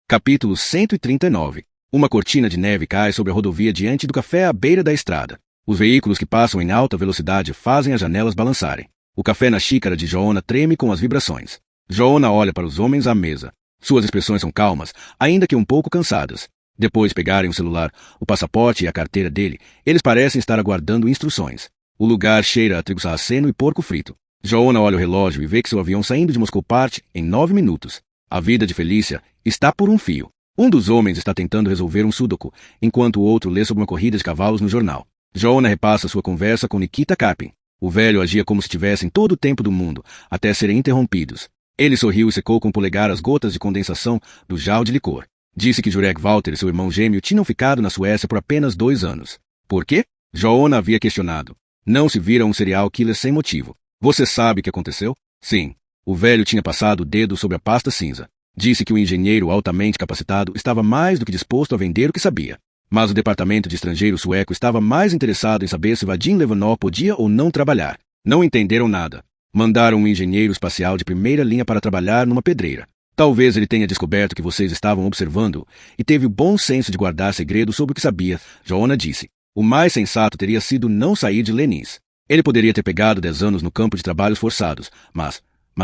Capítulo 139. Uma cortina de neve cai sobre a rodovia diante do café à beira da estrada. Os veículos que passam em alta velocidade fazem as janelas balançarem. O café na xícara de Joanna treme com as vibrações. Joanna olha para os homens à mesa. Suas expressões são calmas, ainda que um pouco cansadas. Depois de pegarem o celular, o passaporte e a carteira dele, eles parecem estar aguardando instruções. O lugar cheira a trigo sarraceno e porco frito. Joanna olha o relógio e vê que seu avião saindo de Moscou parte em 9 minutos. A vida de Felícia está por um fio. Um dos homens está tentando resolver um sudoku, enquanto o outro lê sobre uma corrida de cavalos no jornal. Joanna repassa sua conversa com Nikita Karpin. O velho agia como se tivessem todo o tempo do mundo, até serem interrompidos. Ele sorriu e secou com o polegar as gotas de condensação do jarro de licor. Disse que Jurek Walter e seu irmão gêmeo tinham ficado na Suécia por apenas 2 anos. Por quê? Joanna havia questionado. Não se vira um serial killer sem motivo. Você sabe o que aconteceu? Sim. O velho tinha passado o dedo sobre a pasta cinza. Disse que o engenheiro altamente capacitado estava mais do que disposto a vender o que sabia. Mas o departamento de estrangeiro sueco estava mais interessado em saber se Vadim Levanov podia ou não trabalhar. Não entenderam nada. Mandaram um engenheiro espacial de primeira linha para trabalhar numa pedreira. Talvez ele tenha descoberto que vocês estavam observando e teve o bom senso de guardar segredo sobre o que sabia, Joanna disse. O mais sensato teria sido não sair de Lenins. Ele poderia ter pegado 10 anos no campo de trabalhos forçados, mas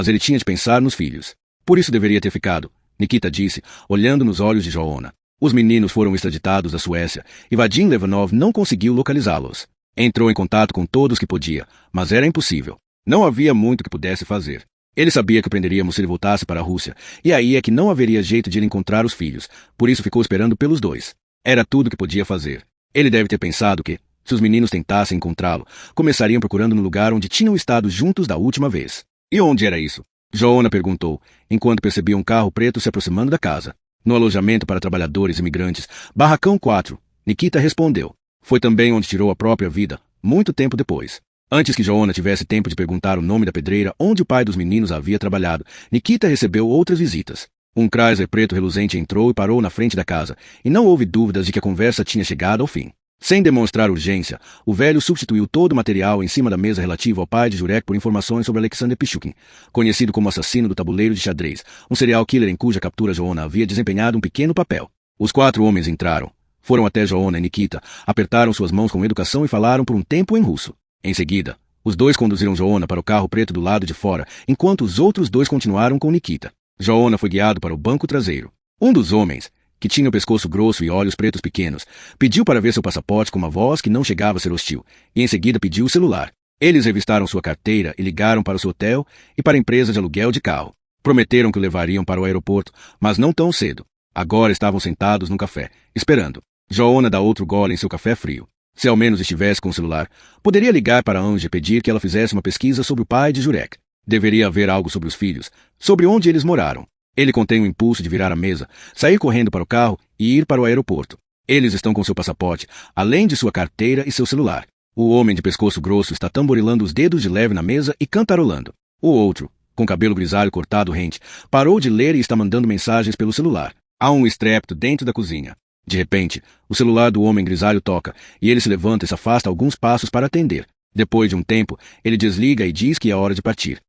ele tinha de pensar nos filhos. Por isso deveria ter ficado, Nikita disse, olhando nos olhos de Joanna. Os meninos foram extraditados da Suécia e Vadim Levanov não conseguiu localizá-los. Entrou em contato com todos que podia, mas era impossível. Não havia muito que pudesse fazer. Ele sabia que o prenderíamos se ele voltasse para a Rússia, e aí é que não haveria jeito de ele encontrar os filhos, por isso ficou esperando pelos dois. Era tudo que podia fazer. Ele deve ter pensado que, se os meninos tentassem encontrá-lo, começariam procurando no lugar onde tinham estado juntos da última vez. E onde era isso? Joanna perguntou, enquanto percebia um carro preto se aproximando da casa. No alojamento para trabalhadores imigrantes, Barracão 4, Nikita respondeu. Foi também onde tirou a própria vida, muito tempo depois. Antes que Joanna tivesse tempo de perguntar o nome da pedreira onde o pai dos meninos havia trabalhado, Nikita recebeu outras visitas. Um Chrysler preto reluzente entrou e parou na frente da casa, e não houve dúvidas de que a conversa tinha chegado ao fim. Sem demonstrar urgência, o velho substituiu todo o material em cima da mesa relativo ao pai de Jurek por informações sobre Alexander Pichukin, conhecido como assassino do tabuleiro de xadrez, um serial killer em cuja captura Joanna havia desempenhado um pequeno papel. Os 4 homens entraram. Foram até Joanna e Nikita, apertaram suas mãos com educação e falaram por um tempo em russo. Em seguida, os dois conduziram Joanna para o carro preto do lado de fora, enquanto os outros dois continuaram com Nikita. Joanna foi guiado para o banco traseiro. Um dos homens, que tinha o pescoço grosso e olhos pretos pequenos, pediu para ver seu passaporte com uma voz que não chegava a ser hostil, e em seguida pediu o celular. Eles revistaram sua carteira e ligaram para o seu hotel e para a empresa de aluguel de carro. Prometeram que o levariam para o aeroporto, mas não tão cedo. Agora estavam sentados num café, esperando. Joanna dá outro gole em seu café frio. Se ao menos estivesse com o celular, poderia ligar para Ange e pedir que ela fizesse uma pesquisa sobre o pai de Jurek. Deveria haver algo sobre os filhos, sobre onde eles moraram. Ele contém o impulso de virar a mesa, sair correndo para o carro e ir para o aeroporto. Eles estão com seu passaporte, além de sua carteira e seu celular. O homem de pescoço grosso está tamborilando os dedos de leve na mesa e cantarolando. O outro, com cabelo grisalho cortado rente, parou de ler e está mandando mensagens pelo celular. Há um estrépito dentro da cozinha. De repente, o celular do homem grisalho toca, e ele se levanta e se afasta alguns passos para atender. Depois de um tempo, ele desliga e diz que é hora de partir.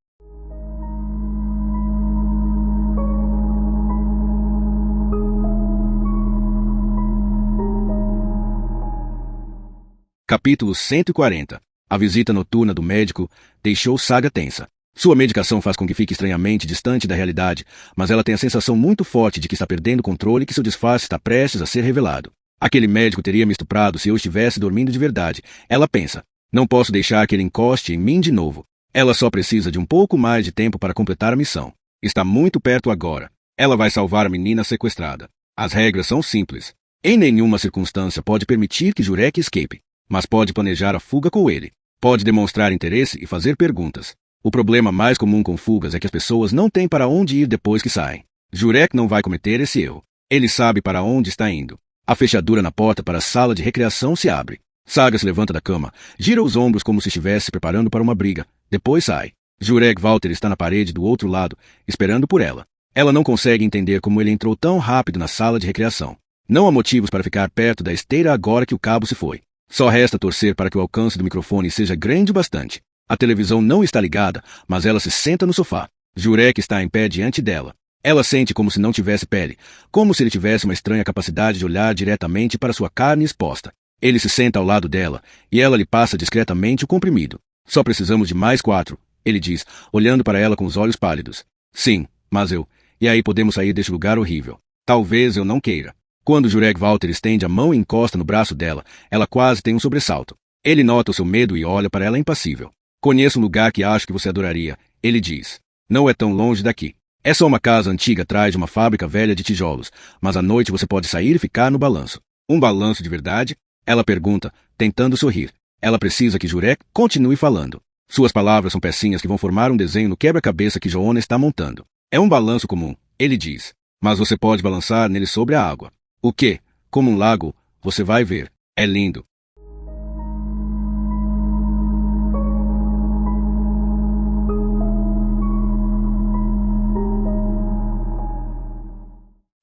Capítulo 140. A visita noturna do médico deixou Saga tensa. Sua medicação faz com que fique estranhamente distante da realidade, mas ela tem a sensação muito forte de que está perdendo o controle e que seu disfarce está prestes a ser revelado. Aquele médico teria me estuprado se eu estivesse dormindo de verdade. Ela pensa. Não posso deixar que ele encoste em mim de novo. Ela só precisa de um pouco mais de tempo para completar a missão. Está muito perto agora. Ela vai salvar a menina sequestrada. As regras são simples. Em nenhuma circunstância pode permitir que Jurek escape, mas pode planejar a fuga com ele. Pode demonstrar interesse e fazer perguntas. O problema mais comum com fugas é que as pessoas não têm para onde ir depois que saem. Jurek não vai cometer esse erro. Ele sabe para onde está indo. A fechadura na porta para a sala de recreação se abre. Saga se levanta da cama, gira os ombros como se estivesse se preparando para uma briga. Depois sai. Jurek Walter está na parede do outro lado, esperando por ela. Ela não consegue entender como ele entrou tão rápido na sala de recreação. Não há motivos para ficar perto da esteira agora que o cabo se foi. Só resta torcer para que o alcance do microfone seja grande o bastante. A televisão não está ligada, mas ela se senta no sofá. Jurek está em pé diante dela. Ela sente como se não tivesse pele, como se ele tivesse uma estranha capacidade de olhar diretamente para sua carne exposta. Ele se senta ao lado dela, e ela lhe passa discretamente o comprimido. Só precisamos de mais 4, ele diz, olhando para ela com os olhos pálidos. Sim, mas eu... E aí podemos sair deste lugar horrível. Talvez eu não queira. Quando Jurek Walter estende a mão e encosta no braço dela, ela quase tem um sobressalto. Ele nota o seu medo e olha para ela impassível. Conheço um lugar que acho que você adoraria, ele diz. Não é tão longe daqui. É só uma casa antiga atrás de uma fábrica velha de tijolos, mas à noite você pode sair e ficar no balanço. Um balanço de verdade? Ela pergunta, tentando sorrir. Ela precisa que Jurek continue falando. Suas palavras são pecinhas que vão formar um desenho no quebra-cabeça que Joanna está montando. É um balanço comum, ele diz. Mas você pode balançar nele sobre a água. O quê? Como um lago, você vai ver. É lindo.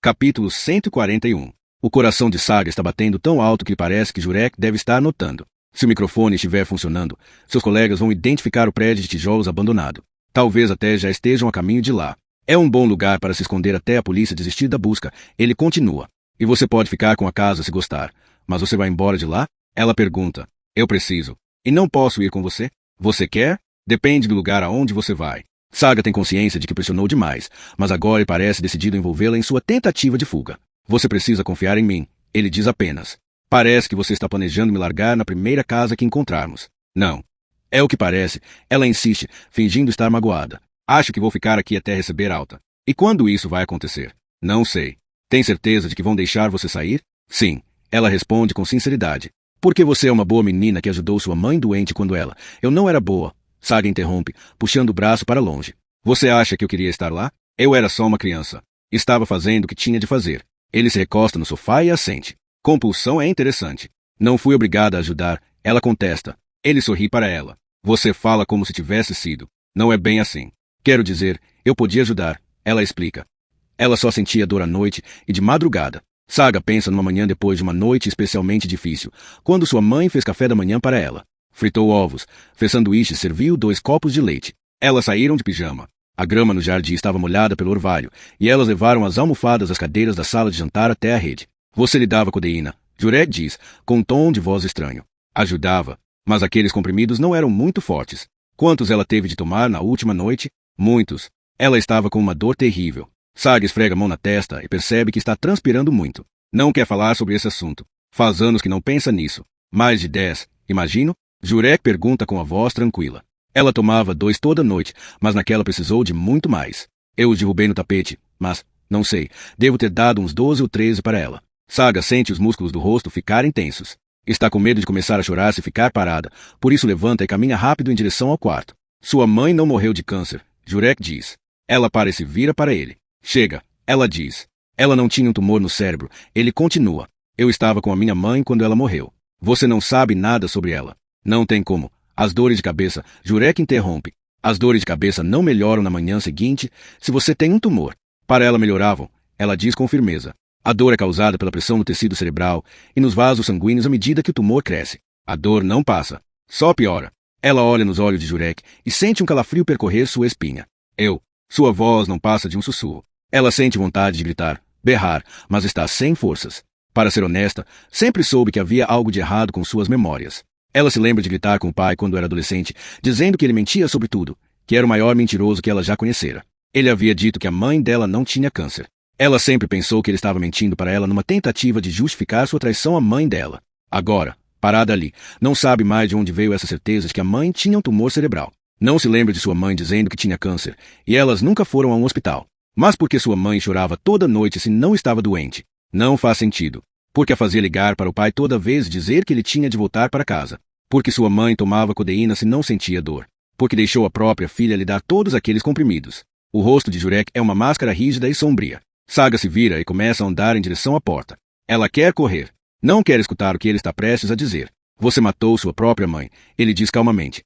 Capítulo 141. O coração de Saga está batendo tão alto que parece que Jurek deve estar anotando. Se o microfone estiver funcionando, seus colegas vão identificar o prédio de tijolos abandonado. Talvez até já estejam a caminho de lá. É um bom lugar para se esconder até a polícia desistir da busca. Ele continua. E você pode ficar com a casa se gostar. Mas você vai embora de lá? Ela pergunta. Eu preciso. E não posso ir com você? Você quer? Depende do lugar aonde você vai. Saga tem consciência de que pressionou demais, mas agora ele parece decidido a envolvê-la em sua tentativa de fuga. Você precisa confiar em mim, ele diz apenas. Parece que você está planejando me largar na primeira casa que encontrarmos. Não. É o que parece. Ela insiste, fingindo estar magoada. Acho que vou ficar aqui até receber alta. E quando isso vai acontecer? Não sei. Tem certeza de que vão deixar você sair? Sim. Ela responde com sinceridade. Porque você é uma boa menina que ajudou sua mãe doente quando eu não era boa. Saga interrompe, puxando o braço para longe. Você acha que eu queria estar lá? Eu era só uma criança. Estava fazendo o que tinha de fazer. Ele se recosta no sofá e assente. Compulsão é interessante. Não fui obrigada a ajudar, ela contesta. Ele sorri para ela. Você fala como se tivesse sido. Não é bem assim. Quero dizer, eu podia ajudar, ela explica. Ela só sentia dor à noite e de madrugada. Saga pensa numa manhã depois de uma noite especialmente difícil, quando sua mãe fez café da manhã para ela. Fritou ovos, fez sanduíche e serviu 2 copos de leite. Elas saíram de pijama. A grama no jardim estava molhada pelo orvalho, e elas levaram as almofadas das cadeiras da sala de jantar até a rede. Você lhe dava codeína, Jurek diz, com um tom de voz estranho. Ajudava, mas aqueles comprimidos não eram muito fortes. Quantos ela teve de tomar na última noite? Muitos. Ela estava com uma dor terrível. Saga esfrega a mão na testa e percebe que está transpirando muito. Não quer falar sobre esse assunto. Faz anos que não pensa nisso. Mais de 10, imagino? Jurek pergunta com a voz tranquila. Ela tomava 2 toda noite, mas naquela precisou de muito mais. Eu os derrubei no tapete, mas, não sei, devo ter dado uns 12 ou 13 para ela. Saga sente os músculos do rosto ficarem tensos. Está com medo de começar a chorar se ficar parada, por isso levanta e caminha rápido em direção ao quarto. Sua mãe não morreu de câncer, Jurek diz. Ela para e se vira para ele. Chega, ela diz. Ela não tinha um tumor no cérebro, ele continua. Eu estava com a minha mãe quando ela morreu. Você não sabe nada sobre ela. Não tem como. As dores de cabeça, Jurek interrompe. As dores de cabeça não melhoram na manhã seguinte se você tem um tumor. Para ela melhoravam, ela diz com firmeza. A dor é causada pela pressão no tecido cerebral e nos vasos sanguíneos à medida que o tumor cresce. A dor não passa. Só piora. Ela olha nos olhos de Jurek e sente um calafrio percorrer sua espinha. Sua voz não passa de um sussurro. Ela sente vontade de gritar, berrar, mas está sem forças. Para ser honesta, sempre soube que havia algo de errado com suas memórias. Ela se lembra de gritar com o pai quando era adolescente, dizendo que ele mentia sobre tudo, que era o maior mentiroso que ela já conhecera. Ele havia dito que a mãe dela não tinha câncer. Ela sempre pensou que ele estava mentindo para ela numa tentativa de justificar sua traição à mãe dela. Agora, parada ali, não sabe mais de onde veio essa certeza de que a mãe tinha um tumor cerebral. Não se lembra de sua mãe dizendo que tinha câncer, e elas nunca foram a um hospital. Mas porque sua mãe chorava toda noite se não estava doente? Não faz sentido. Porque a fazia ligar para o pai toda vez e dizer que ele tinha de voltar para casa. Porque sua mãe tomava codeína se não sentia dor. Porque deixou a própria filha lhe dar todos aqueles comprimidos. O rosto de Jurek é uma máscara rígida e sombria. Saga se vira e começa a andar em direção à porta. Ela quer correr. Não quer escutar o que ele está prestes a dizer. Você matou sua própria mãe, ele diz calmamente.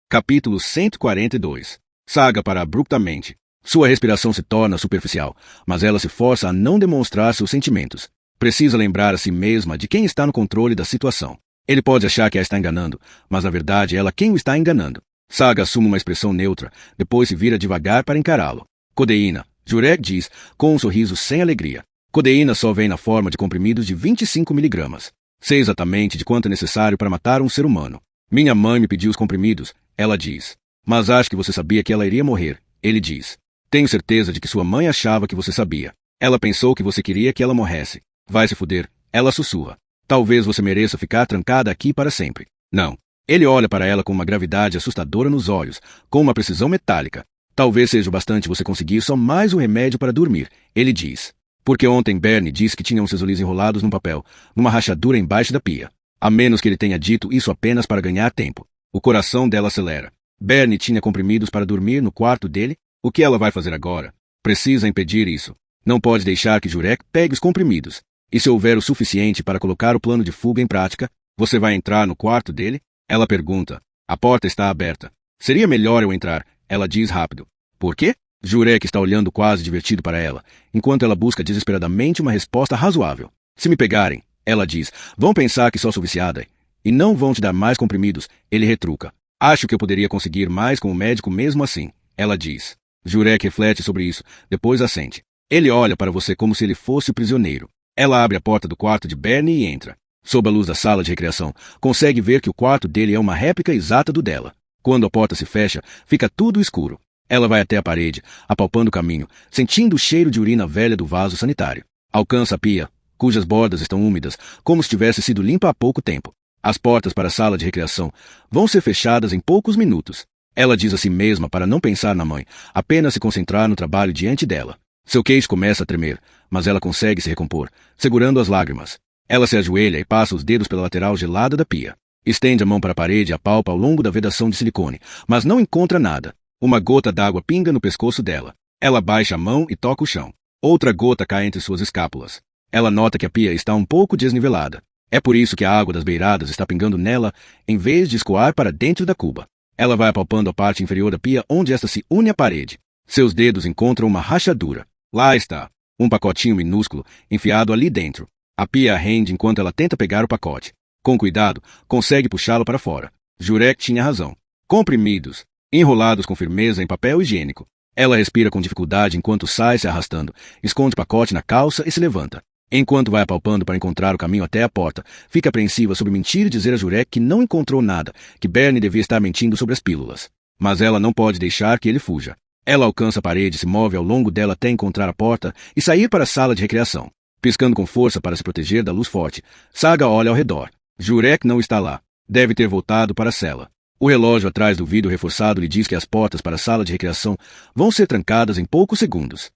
Capítulo 142. Saga para abruptamente. Sua respiração se torna superficial, mas ela se força a não demonstrar seus sentimentos. Precisa lembrar a si mesma de quem está no controle da situação. Ele pode achar que a está enganando, mas na verdade é ela quem o está enganando. Saga assume uma expressão neutra, depois se vira devagar para encará-lo. Codeína, Jurek diz, com um sorriso sem alegria. Codeína só vem na forma de comprimidos de 25 miligramas. Sei exatamente de quanto é necessário para matar um ser humano. Minha mãe me pediu os comprimidos, ela diz. Mas acho que você sabia que ela iria morrer, ele diz. Tenho certeza de que sua mãe achava que você sabia. Ela pensou que você queria que ela morresse. Vai se fuder, ela sussurra. Talvez você mereça ficar trancada aqui para sempre. Não. Ele olha para ela com uma gravidade assustadora nos olhos, com uma precisão metálica. Talvez seja o bastante você conseguir só mais um remédio para dormir, ele diz. Porque ontem Bernie disse que tinha uns cesulis enrolados num papel, numa rachadura embaixo da pia. A menos que ele tenha dito isso apenas para ganhar tempo. O coração dela acelera. Bernie tinha comprimidos para dormir no quarto dele? O que ela vai fazer agora? Precisa impedir isso. Não pode deixar que Jurek pegue os comprimidos. E se houver o suficiente para colocar o plano de fuga em prática, você vai entrar no quarto dele? Ela pergunta. A porta está aberta. Seria melhor eu entrar, ela diz rápido. Por quê? Jurek está olhando quase divertido para ela, enquanto ela busca desesperadamente uma resposta razoável. Se me pegarem, ela diz, vão pensar que sou viciada. E não vão te dar mais comprimidos, ele retruca. Acho que eu poderia conseguir mais com o médico mesmo assim, ela diz. Jurek reflete sobre isso, depois assente. Ele olha para você como se ele fosse o prisioneiro. Ela abre a porta do quarto de Bernie e entra. Sob a luz da sala de recreação, consegue ver que o quarto dele é uma réplica exata do dela. Quando a porta se fecha, fica tudo escuro. Ela vai até a parede, apalpando o caminho, sentindo o cheiro de urina velha do vaso sanitário. Alcança a pia, cujas bordas estão úmidas, como se tivesse sido limpa há pouco tempo. As portas para a sala de recreação vão ser fechadas em poucos minutos. Ela diz a si mesma para não pensar na mãe, apenas se concentrar no trabalho diante dela. Seu queixo começa a tremer, mas ela consegue se recompor, segurando as lágrimas. Ela se ajoelha e passa os dedos pela lateral gelada da pia. Estende a mão para a parede e apalpa ao longo da vedação de silicone, mas não encontra nada. Uma gota d'água pinga no pescoço dela. Ela baixa a mão e toca o chão. Outra gota cai entre suas escápulas. Ela nota que a pia está um pouco desnivelada. É por isso que a água das beiradas está pingando nela, em vez de escoar para dentro da cuba. Ela vai apalpando a parte inferior da pia onde esta se une à parede. Seus dedos encontram uma rachadura. Lá está. Um pacotinho minúsculo, enfiado ali dentro. A pia a rende enquanto ela tenta pegar o pacote. Com cuidado, consegue puxá-lo para fora. Jurek tinha razão. Comprimidos, enrolados com firmeza em papel higiênico. Ela respira com dificuldade enquanto sai se arrastando, esconde o pacote na calça e se levanta. Enquanto vai apalpando para encontrar o caminho até a porta, fica apreensiva sobre mentir e dizer a Jurek que não encontrou nada, que Bernie devia estar mentindo sobre as pílulas. Mas ela não pode deixar que ele fuja. Ela alcança a parede e se move ao longo dela até encontrar a porta e sair para a sala de recreação. Piscando com força para se proteger da luz forte, Saga olha ao redor. Jurek não está lá. Deve ter voltado para a cela. O relógio atrás do vidro reforçado lhe diz que as portas para a sala de recreação vão ser trancadas em poucos segundos.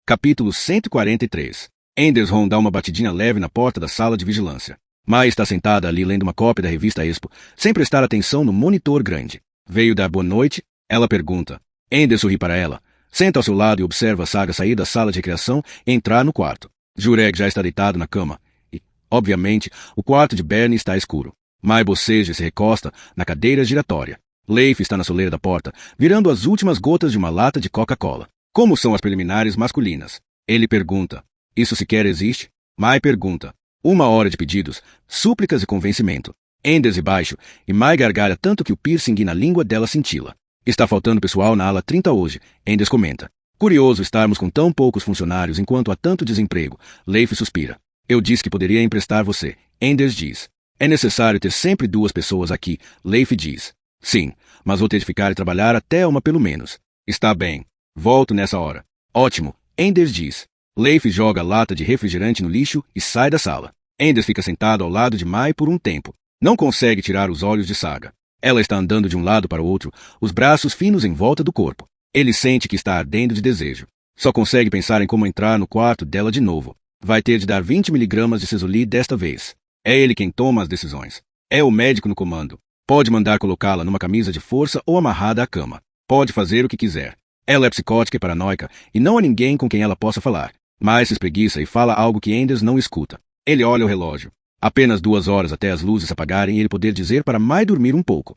Capítulo 143. Anderson dá uma batidinha leve na porta da sala de vigilância. Mai está sentada ali lendo uma cópia da revista Expo, sem prestar atenção no monitor grande. Veio dar boa noite? Ela pergunta. Anderson ri para ela. Senta ao seu lado e observa a Saga sair da sala de recreação e entrar no quarto. Jurek já está deitado na cama. E, obviamente, o quarto de Bernie está escuro. Mai boceja e se recosta na cadeira giratória. Leif está na soleira da porta, virando as últimas gotas de uma lata de Coca-Cola. Como são as preliminares masculinas? Ele pergunta. Isso sequer existe? Mai pergunta. 1 hora de pedidos, súplicas e convencimento. Enders e baixo, e Mai gargalha tanto que o piercing na língua dela cintila. Está faltando pessoal na ala 30 hoje, Enders comenta. Curioso estarmos com tão poucos funcionários enquanto há tanto desemprego. Leif suspira. Eu disse que poderia emprestar você, Enders diz. É necessário ter sempre 2 pessoas aqui, Leif diz. Sim, mas vou ter de ficar e trabalhar até uma pelo menos. Está bem. Volto nessa hora. Ótimo, Enders diz. Leif joga a lata de refrigerante no lixo e sai da sala. Enders fica sentado ao lado de Mai por um tempo. Não consegue tirar os olhos de Saga. Ela está andando de um lado para o outro, os braços finos em volta do corpo. Ele sente que está ardendo de desejo. Só consegue pensar em como entrar no quarto dela de novo. Vai ter de dar 20 miligramas de Sesoli desta vez. É ele quem toma as decisões. É o médico no comando. Pode mandar colocá-la numa camisa de força ou amarrada à cama. Pode fazer o que quiser. Ela é psicótica e paranoica, e não há ninguém com quem ela possa falar. Mas se espreguiça e fala algo que Enders não escuta. Ele olha o relógio. Apenas 2 horas até as luzes apagarem e ele poder dizer para Mai dormir um pouco.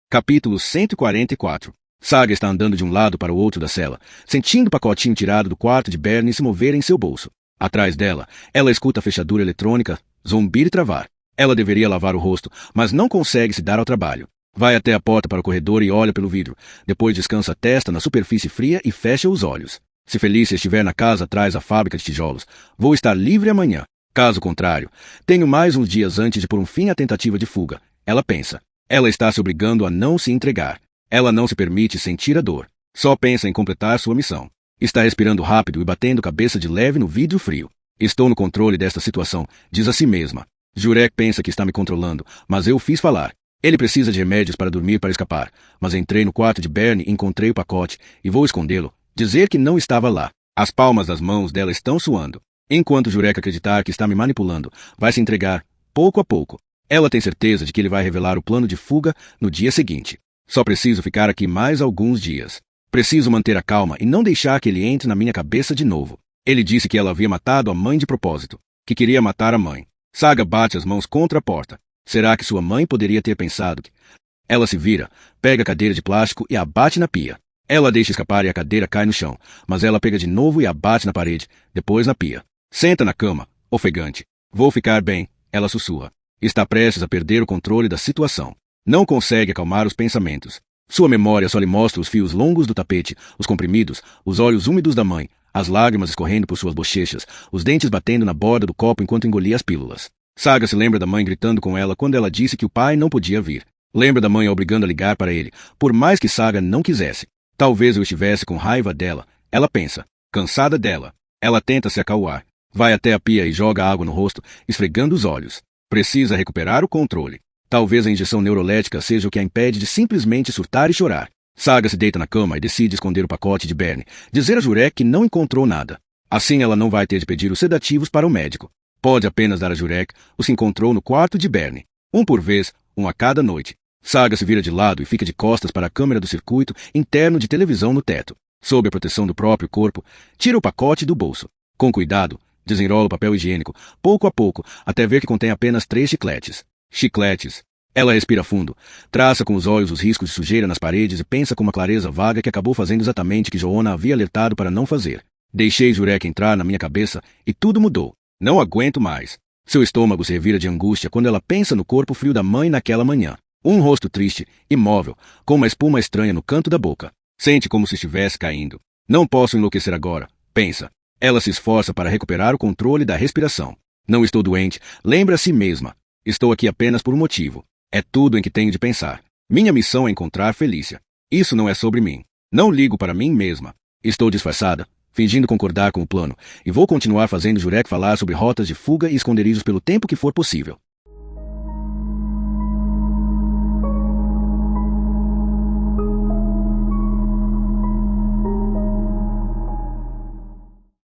Capítulo 144. Saga está andando de um lado para o outro da cela, sentindo o pacotinho tirado do quarto de Bernie se mover em seu bolso. Atrás dela, ela escuta a fechadura eletrônica zumbir e travar. Ela deveria lavar o rosto, mas não consegue se dar ao trabalho. Vai até a porta para o corredor e olha pelo vidro. Depois descansa a testa na superfície fria e fecha os olhos. Se Felícia estiver na casa atrás da fábrica de tijolos, vou estar livre amanhã. Caso contrário, tenho mais uns dias antes de pôr um fim à tentativa de fuga. Ela pensa. Ela está se obrigando a não se entregar. Ela não se permite sentir a dor. Só pensa em completar sua missão. Está respirando rápido e batendo cabeça de leve no vidro frio. Estou no controle desta situação, diz a si mesma. Jurek pensa que está me controlando, mas eu o fiz falar. Ele precisa de remédios para dormir para escapar, mas entrei no quarto de Bernie e encontrei o pacote, e vou escondê-lo, dizer que não estava lá. As palmas das mãos dela estão suando. Enquanto Jurek acreditar que está me manipulando, vai se entregar, pouco a pouco. Ela tem certeza de que ele vai revelar o plano de fuga no dia seguinte. Só preciso ficar aqui mais alguns dias. Preciso manter a calma e não deixar que ele entre na minha cabeça de novo. Ele disse que ela havia matado a mãe de propósito, que queria matar a mãe. Saga bate as mãos contra a porta. Será que sua mãe poderia ter pensado que... Ela se vira, pega a cadeira de plástico e a bate na pia. Ela deixa escapar e a cadeira cai no chão, mas ela pega de novo e a bate na parede, depois na pia. Senta na cama, ofegante. Vou ficar bem, ela sussurra. Está prestes a perder o controle da situação. Não consegue acalmar os pensamentos. Sua memória só lhe mostra os fios longos do tapete, os comprimidos, os olhos úmidos da mãe, as lágrimas escorrendo por suas bochechas, os dentes batendo na borda do copo enquanto engolia as pílulas. Saga se lembra da mãe gritando com ela quando ela disse que o pai não podia vir. Lembra da mãe a obrigando a ligar para ele, por mais que Saga não quisesse. Talvez eu estivesse com raiva dela, ela pensa, cansada dela. Ela tenta se acalmar. Vai até a pia e joga água no rosto, esfregando os olhos. Precisa recuperar o controle. Talvez a injeção neurolética seja o que a impede de simplesmente surtar e chorar. Saga se deita na cama e decide esconder o pacote de Bernie, dizer a Jurek que não encontrou nada. Assim ela não vai ter de pedir os sedativos para o médico. Pode apenas dar a Jurek os que encontrou no quarto de Bernie. Um por vez, um a cada noite. Saga se vira de lado e fica de costas para a câmera do circuito interno de televisão no teto. Sob a proteção do próprio corpo, tira o pacote do bolso. Com cuidado, desenrola o papel higiênico, pouco a pouco, até ver que contém apenas 3 chicletes. Chicletes. Ela respira fundo, traça com os olhos os riscos de sujeira nas paredes e pensa com uma clareza vaga que acabou fazendo exatamente o que Joanna havia alertado para não fazer. Deixei Jurek entrar na minha cabeça e tudo mudou. Não aguento mais. Seu estômago se revira de angústia quando ela pensa no corpo frio da mãe naquela manhã. Um rosto triste, imóvel, com uma espuma estranha no canto da boca. Sente como se estivesse caindo. Não posso enlouquecer agora, pensa. Ela se esforça para recuperar o controle da respiração. Não estou doente, lembra a si mesma. Estou aqui apenas por um motivo. É tudo em que tenho de pensar. Minha missão é encontrar Felícia. Isso não é sobre mim. Não ligo para mim mesma. Estou disfarçada, fingindo concordar com o plano, e vou continuar fazendo Jurek falar sobre rotas de fuga e esconderijos pelo tempo que for possível.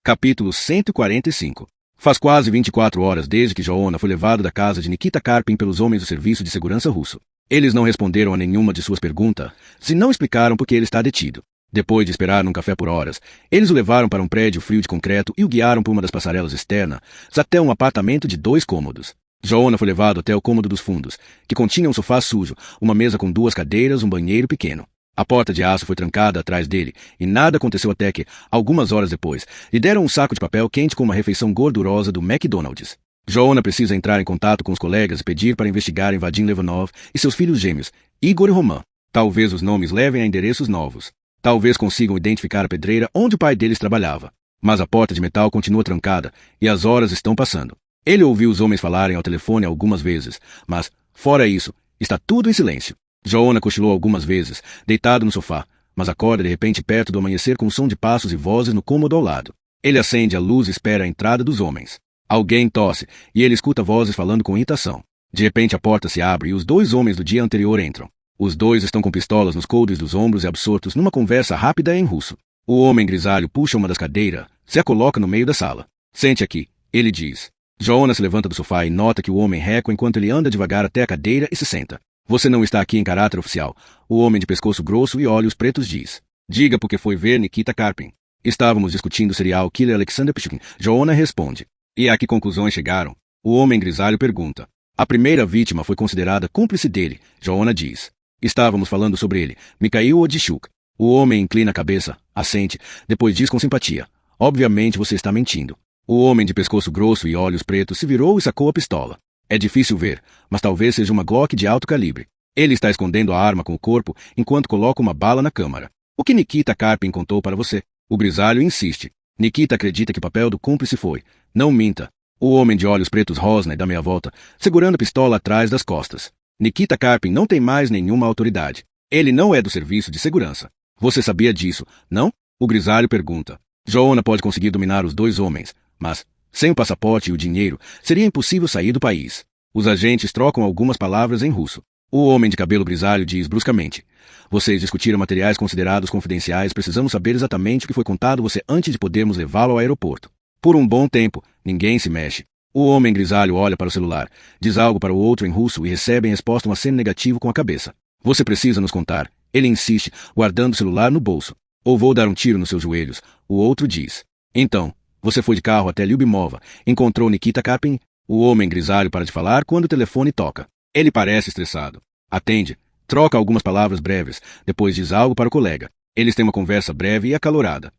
Capítulo 145. Faz quase 24 horas desde que Joanna foi levado da casa de Nikita Karpin pelos homens do Serviço de Segurança russo. Eles não responderam a nenhuma de suas perguntas, se não explicaram por que ele está detido. Depois de esperar num café por horas, eles o levaram para um prédio frio de concreto e o guiaram por uma das passarelas externas até um apartamento de 2 cômodos. Joanna foi levado até o cômodo dos fundos, que continha um sofá sujo, uma mesa com 2 cadeiras, um banheiro pequeno. A porta de aço foi trancada atrás dele, e nada aconteceu até que, algumas horas depois, lhe deram um saco de papel quente com uma refeição gordurosa do McDonald's. Joanna precisa entrar em contato com os colegas e pedir para investigarem Vadim Levanov e seus filhos gêmeos, Igor e Roman. Talvez os nomes levem a endereços novos. Talvez consigam identificar a pedreira onde o pai deles trabalhava. Mas a porta de metal continua trancada, e as horas estão passando. Ele ouviu os homens falarem ao telefone algumas vezes, mas, fora isso, está tudo em silêncio. Joanna cochilou algumas vezes, deitado no sofá, mas acorda de repente perto do amanhecer com o som de passos e vozes no cômodo ao lado. Ele acende a luz e espera a entrada dos homens. Alguém tosse, e ele escuta vozes falando com irritação. De repente a porta se abre e os 2 homens do dia anterior entram. Os 2 estão com pistolas nos coldres dos ombros e absortos numa conversa rápida em russo. O homem grisalho puxa uma das cadeiras, se a coloca no meio da sala. Sente aqui, ele diz. Joanna se levanta do sofá e nota que o homem recua enquanto ele anda devagar até a cadeira e se senta. Você não está aqui em caráter oficial, o homem de pescoço grosso e olhos pretos diz. Diga porque foi ver Nikita Karpin. Estávamos discutindo o serial killer Alexander Pichukin. Joanna responde. E a que conclusões chegaram? O homem grisalho pergunta. A primeira vítima foi considerada cúmplice dele, Joanna diz. Estávamos falando sobre ele, Mikhail Odishuk. O homem inclina a cabeça, assente, depois diz com simpatia. Obviamente você está mentindo. O homem de pescoço grosso e olhos pretos se virou e sacou a pistola. É difícil ver, mas talvez seja uma Glock de alto calibre. Ele está escondendo a arma com o corpo enquanto coloca uma bala na câmara. O que Nikita Karpin contou para você? O grisalho insiste. Nikita acredita que o papel do cúmplice foi. Não minta. O homem de olhos pretos rosna e dá meia volta, segurando a pistola atrás das costas. Nikita Karpin não tem mais nenhuma autoridade. Ele não é do serviço de segurança. Você sabia disso, não? O grisalho pergunta. Joanna pode conseguir dominar os 2 homens, mas, sem o passaporte e o dinheiro, seria impossível sair do país. Os agentes trocam algumas palavras em russo. O homem de cabelo grisalho diz bruscamente. Vocês discutiram materiais considerados confidenciais, precisamos saber exatamente o que foi contado a você antes de podermos levá-lo ao aeroporto. Por um bom tempo, ninguém se mexe. O homem grisalho olha para o celular, diz algo para o outro em russo e recebe em resposta um aceno negativo com a cabeça. Você precisa nos contar. Ele insiste, guardando o celular no bolso. Ou vou dar um tiro nos seus joelhos, o outro diz. Então, você foi de carro até Lyubimova, encontrou Nikita Karpin. O homem grisalho para de falar quando o telefone toca. Ele parece estressado. Atende, troca algumas palavras breves, depois diz algo para o colega. Eles têm uma conversa breve e acalorada.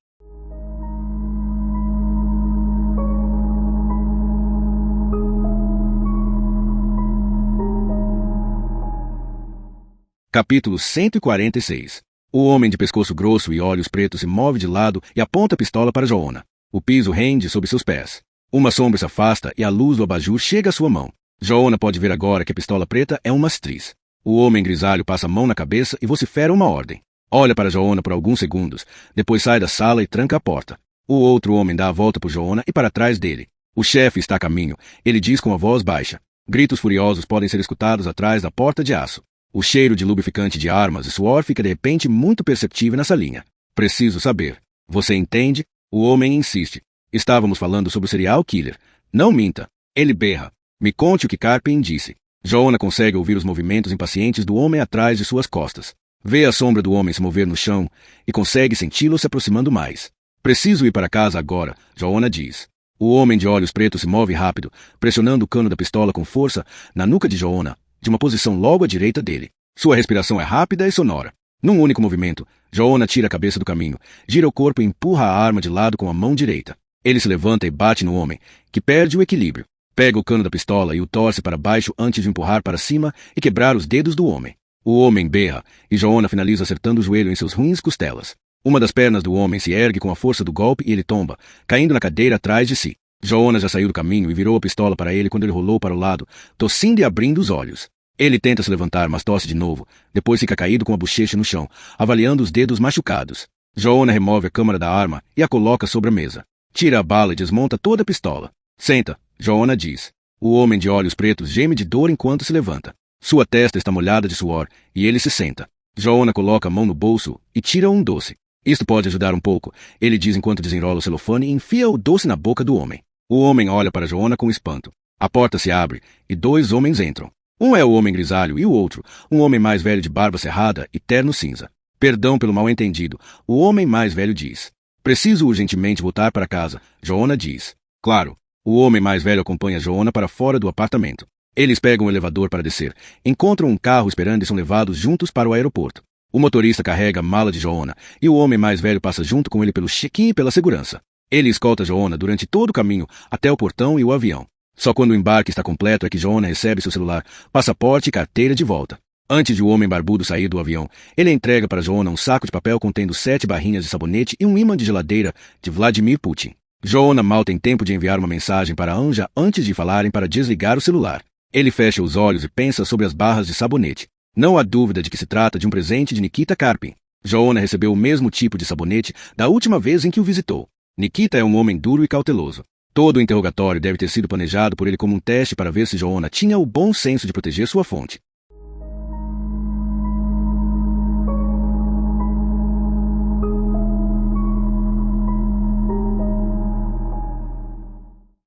Capítulo 146. O homem de pescoço grosso e olhos pretos se move de lado e aponta a pistola para Joanna. O piso rende sob seus pés. Uma sombra se afasta e a luz do abajur chega à sua mão. Joanna pode ver agora que a pistola preta é uma matriz. O homem grisalho passa a mão na cabeça e vocifera uma ordem. Olha para Joanna por alguns segundos, depois sai da sala e tranca a porta. O outro homem dá a volta por Joanna e para trás dele. O chefe está a caminho. Ele diz com a voz baixa. Gritos furiosos podem ser escutados atrás da porta de aço. O cheiro de lubrificante de armas e suor fica de repente muito perceptível na salinha. Preciso saber. Você entende? O homem insiste. Estávamos falando sobre o serial killer. Não minta. Ele berra. Me conte o que Carpin disse. Joanna consegue ouvir os movimentos impacientes do homem atrás de suas costas. Vê a sombra do homem se mover no chão e consegue senti-lo se aproximando mais. Preciso ir para casa agora, Joanna diz. O homem de olhos pretos se move rápido, pressionando o cano da pistola com força na nuca de Joanna, de uma posição logo à direita dele. Sua respiração é rápida e sonora. Num único movimento, Joanna tira a cabeça do caminho, gira o corpo e empurra a arma de lado com a mão direita. Ele se levanta e bate no homem, que perde o equilíbrio. Pega o cano da pistola e o torce para baixo antes de empurrar para cima e quebrar os dedos do homem. O homem berra, e Joanna finaliza acertando o joelho em seus ruins costelas. Uma das pernas do homem se ergue com a força do golpe e ele tomba, caindo na cadeira atrás de si. Joanna já saiu do caminho e virou a pistola para ele quando ele rolou para o lado, tossindo e abrindo os olhos. Ele tenta se levantar, mas tosse de novo. Depois fica caído com a bochecha no chão, avaliando os dedos machucados. Joanna remove a câmara da arma e a coloca sobre a mesa. Tira a bala e desmonta toda a pistola. Senta, Joanna diz. O homem de olhos pretos geme de dor enquanto se levanta. Sua testa está molhada de suor e ele se senta. Joanna coloca a mão no bolso e tira um doce. Isto pode ajudar um pouco, ele diz enquanto desenrola o celofane e enfia o doce na boca do homem. O homem olha para Joanna com espanto. A porta se abre e dois homens entram. Um é o homem grisalho e o outro, um homem mais velho de barba cerrada e terno cinza. Perdão pelo mal-entendido, o homem mais velho diz. Preciso urgentemente voltar para casa, Joanna diz. Claro. O homem mais velho acompanha Joanna para fora do apartamento. Eles pegam o elevador para descer, encontram um carro esperando e são levados juntos para o aeroporto. O motorista carrega a mala de Joanna e o homem mais velho passa junto com ele pelo check-in e pela segurança. Ele escolta Joanna durante todo o caminho até o portão e o avião. Só quando o embarque está completo é que Joanna recebe seu celular, passaporte e carteira de volta. Antes de o homem barbudo sair do avião, ele entrega para Joanna um saco de papel contendo 7 barrinhas de sabonete e um ímã de geladeira de Vladimir Putin. Joanna mal tem tempo de enviar uma mensagem para Anja antes de falarem para desligar o celular. Ele fecha os olhos e pensa sobre as barras de sabonete. Não há dúvida de que se trata de um presente de Nikita Carpin. Joanna recebeu o mesmo tipo de sabonete da última vez em que o visitou. Nikita é um homem duro e cauteloso. Todo o interrogatório deve ter sido planejado por ele como um teste para ver se Joanna tinha o bom senso de proteger sua fonte.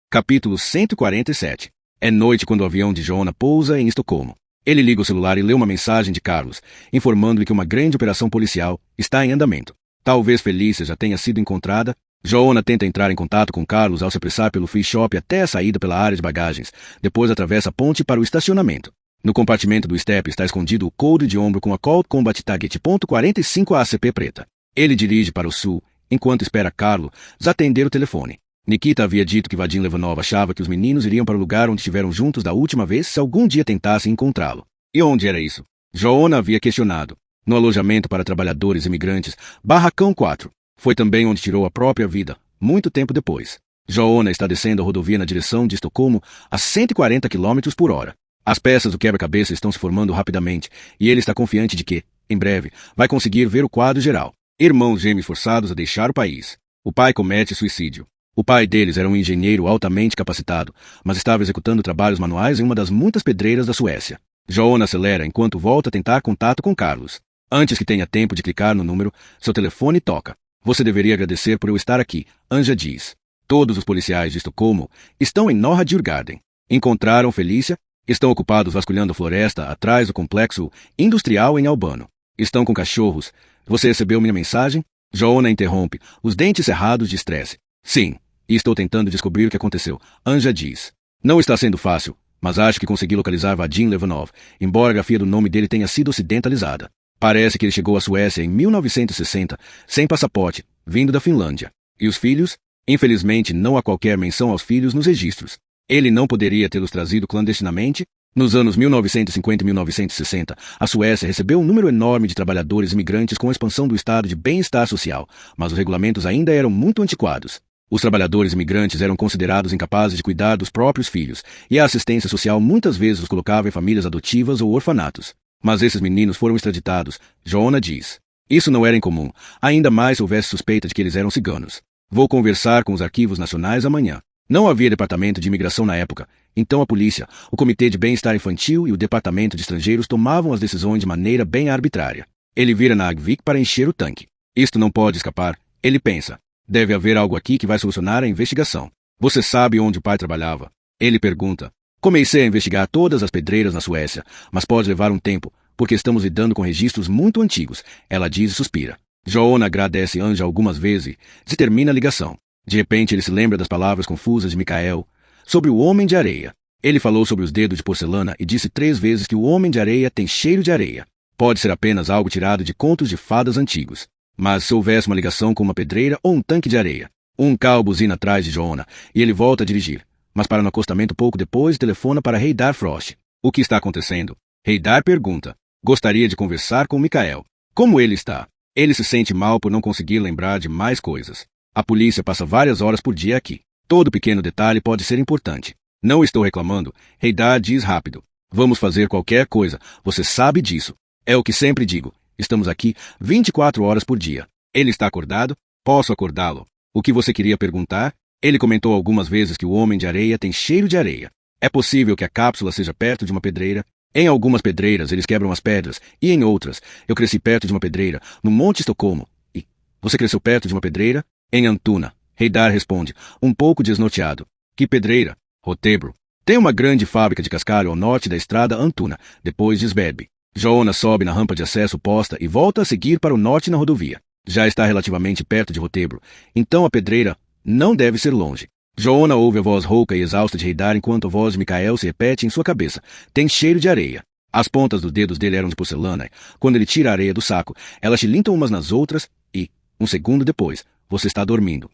Capítulo 147. É noite quando o avião de Joanna pousa em Estocolmo. Ele liga o celular e lê uma mensagem de Carlos, informando-lhe que uma grande operação policial está em andamento. Talvez Felícia já tenha sido encontrada. Joanna tenta entrar em contato com Carlos ao se apressar pelo free shop até a saída pela área de bagagens. Depois atravessa a ponte para o estacionamento. No compartimento do step está escondido o coldre de ombro com a Colt Combat Target .45 ACP preta. Ele dirige para o sul, enquanto espera Carlos atender o telefone. Nikita havia dito que Vadim Levanov achava que os meninos iriam para o lugar onde estiveram juntos da última vez se algum dia tentassem encontrá-lo. E onde era isso? Joanna havia questionado. No alojamento para trabalhadores imigrantes, Barracão 4. Foi também onde tirou a própria vida, muito tempo depois. Joanna está descendo a rodovia na direção de Estocolmo a 140 km por hora. As peças do quebra-cabeça estão se formando rapidamente e ele está confiante de que, em breve, vai conseguir ver o quadro geral. Irmãos gêmeos forçados a deixar o país. O pai comete suicídio. O pai deles era um engenheiro altamente capacitado, mas estava executando trabalhos manuais em uma das muitas pedreiras da Suécia. Joanna acelera enquanto volta a tentar contato com Carlos. Antes que tenha tempo de clicar no número, seu telefone toca. Você deveria agradecer por eu estar aqui, Anja diz. Todos os policiais de Estocolmo estão em Norra Djurgården. Encontraram Felícia? Estão ocupados vasculhando a floresta atrás do complexo industrial em Albano. Estão com cachorros. Você recebeu minha mensagem? Joanna interrompe, os dentes cerrados de estresse. Sim, e estou tentando descobrir o que aconteceu, Anja diz. Não está sendo fácil, mas acho que consegui localizar Vadim Levanov, embora a grafia do nome dele tenha sido ocidentalizada. Parece que ele chegou à Suécia em 1960, sem passaporte, vindo da Finlândia. E os filhos? Infelizmente, não há qualquer menção aos filhos nos registros. Ele não poderia tê-los trazido clandestinamente? Nos anos 1950 e 1960, a Suécia recebeu um número enorme de trabalhadores imigrantes com a expansão do estado de bem-estar social, mas os regulamentos ainda eram muito antiquados. Os trabalhadores imigrantes eram considerados incapazes de cuidar dos próprios filhos, e a assistência social muitas vezes os colocava em famílias adotivas ou orfanatos. Mas esses meninos foram extraditados, Joanna diz. Isso não era incomum, ainda mais se houvesse suspeita de que eles eram ciganos. Vou conversar com os arquivos nacionais amanhã. Não havia departamento de imigração na época, então a polícia, o Comitê de Bem-Estar Infantil e o Departamento de Estrangeiros tomavam as decisões de maneira bem arbitrária. Ele vira na Agvik para encher o tanque. Isto não pode escapar, ele pensa. Deve haver algo aqui que vai solucionar a investigação. Você sabe onde o pai trabalhava? Ele pergunta. Comecei a investigar todas as pedreiras na Suécia, mas pode levar um tempo, porque estamos lidando com registros muito antigos, ela diz e suspira. Joanna agradece Anja algumas vezes e termina a ligação. De repente ele se lembra das palavras confusas de Mikael sobre o homem de areia. Ele falou sobre os dedos de porcelana e disse 3 vezes que o homem de areia tem cheiro de areia. Pode ser apenas algo tirado de contos de fadas antigos. Mas se houvesse uma ligação com uma pedreira ou um tanque de areia. Um carro buzina atrás de Joanna e ele volta a dirigir, mas para no acostamento pouco depois telefona para Heidar Frost. O que está acontecendo? Heidar pergunta. Gostaria de conversar com Mikael. Como ele está? Ele se sente mal por não conseguir lembrar de mais coisas. A polícia passa várias horas por dia aqui. Todo pequeno detalhe pode ser importante. Não estou reclamando. Heidar diz rápido. Vamos fazer qualquer coisa. Você sabe disso. É o que sempre digo. Estamos aqui 24 horas por dia. Ele está acordado? Posso acordá-lo. O que você queria perguntar? Ele comentou algumas vezes que o homem de areia tem cheiro de areia. É possível que a cápsula seja perto de uma pedreira? Em algumas pedreiras eles quebram as pedras, e em outras, eu cresci perto de uma pedreira, no Monte Estocolmo. E você cresceu perto de uma pedreira? Em Antuna. Heidar responde, um pouco desnorteado. Que pedreira? Rotebro. Tem uma grande fábrica de cascalho ao norte da estrada Antuna, depois de Svedby. Joanna sobe na rampa de acesso posta e volta a seguir para o norte na rodovia. Já está relativamente perto de Rotebro, então a pedreira não deve ser longe. Joanna ouve a voz rouca e exausta de Heidar enquanto a voz de Mikael se repete em sua cabeça. Tem cheiro de areia. As pontas dos dedos dele eram de porcelana. Quando ele tira a areia do saco, elas tilintam umas nas outras e, um segundo depois, você está dormindo.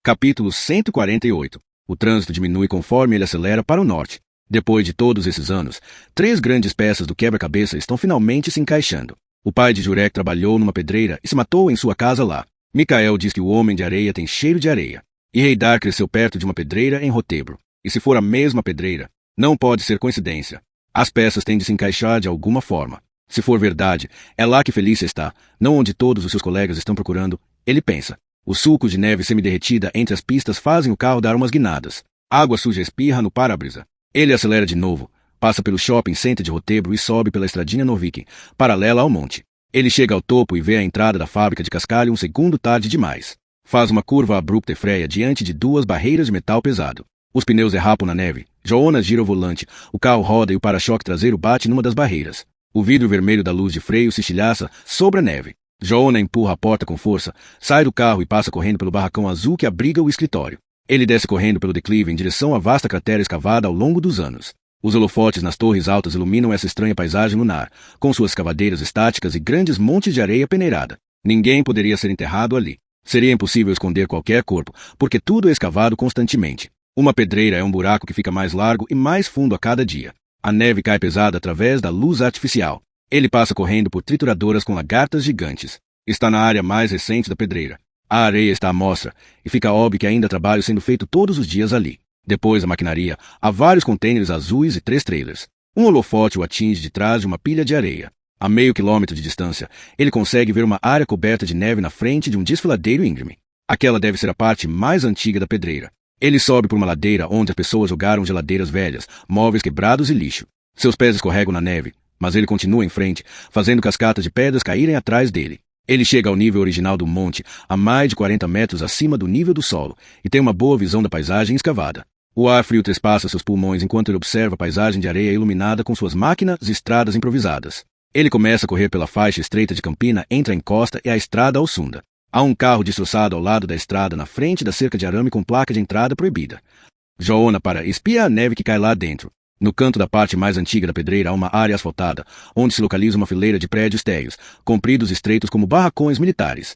Capítulo 148. O trânsito diminui conforme ele acelera para o norte. Depois de todos esses anos, 3 grandes peças do quebra-cabeça estão finalmente se encaixando. O pai de Jurek trabalhou numa pedreira e se matou em sua casa lá. Mikael diz que o homem de areia tem cheiro de areia. E Heidar cresceu perto de uma pedreira em Rotebro. E se for a mesma pedreira, não pode ser coincidência. As peças têm de se encaixar de alguma forma. Se for verdade, é lá que Felícia está, não onde todos os seus colegas estão procurando, ele pensa. Os sulcos de neve semiderretida entre as pistas fazem o carro dar umas guinadas. Água suja espirra no para-brisa. Ele acelera de novo, passa pelo shopping center de Rotebro e sobe pela estradinha Norviken, paralela ao monte. Ele chega ao topo e vê a entrada da fábrica de cascalho um segundo tarde demais. Faz uma curva abrupta e freia diante de 2 barreiras de metal pesado. Os pneus derrapam na neve. Joanna gira o volante, o carro roda e o para-choque traseiro bate numa das barreiras. O vidro vermelho da luz de freio se estilhaça sobre a neve. Joanna empurra a porta com força, sai do carro e passa correndo pelo barracão azul que abriga o escritório. Ele desce correndo pelo declive em direção à vasta cratera escavada ao longo dos anos. Os holofotes nas torres altas iluminam essa estranha paisagem lunar, com suas escavadeiras estáticas e grandes montes de areia peneirada. Ninguém poderia ser enterrado ali. Seria impossível esconder qualquer corpo, porque tudo é escavado constantemente. Uma pedreira é um buraco que fica mais largo e mais fundo a cada dia. A neve cai pesada através da luz artificial. Ele passa correndo por trituradoras com lagartas gigantes. Está na área mais recente da pedreira. A areia está à mostra, e fica óbvio que ainda há trabalho sendo feito todos os dias ali. Depois da maquinaria, há vários contêineres azuis e 3 trailers. Um holofote o atinge de trás de uma pilha de areia. A meio quilômetro de distância, ele consegue ver uma área coberta de neve na frente de um desfiladeiro íngreme. Aquela deve ser a parte mais antiga da pedreira. Ele sobe por uma ladeira onde as pessoas jogaram geladeiras velhas, móveis quebrados e lixo. Seus pés escorregam na neve, mas ele continua em frente, fazendo cascatas de pedras caírem atrás dele. Ele chega ao nível original do monte, a mais de 40 metros acima do nível do solo, e tem uma boa visão da paisagem escavada. O ar frio trespassa seus pulmões enquanto ele observa a paisagem de areia iluminada com suas máquinas e estradas improvisadas. Ele começa a correr pela faixa estreita de campina entre a encosta e a estrada ao Sunda. Há um carro destroçado ao lado da estrada na frente da cerca de arame com placa de entrada proibida. Joanna para espia a neve que cai lá dentro. No canto da parte mais antiga da pedreira há uma área asfaltada, onde se localiza uma fileira de prédios térreos, compridos e estreitos como barracões militares.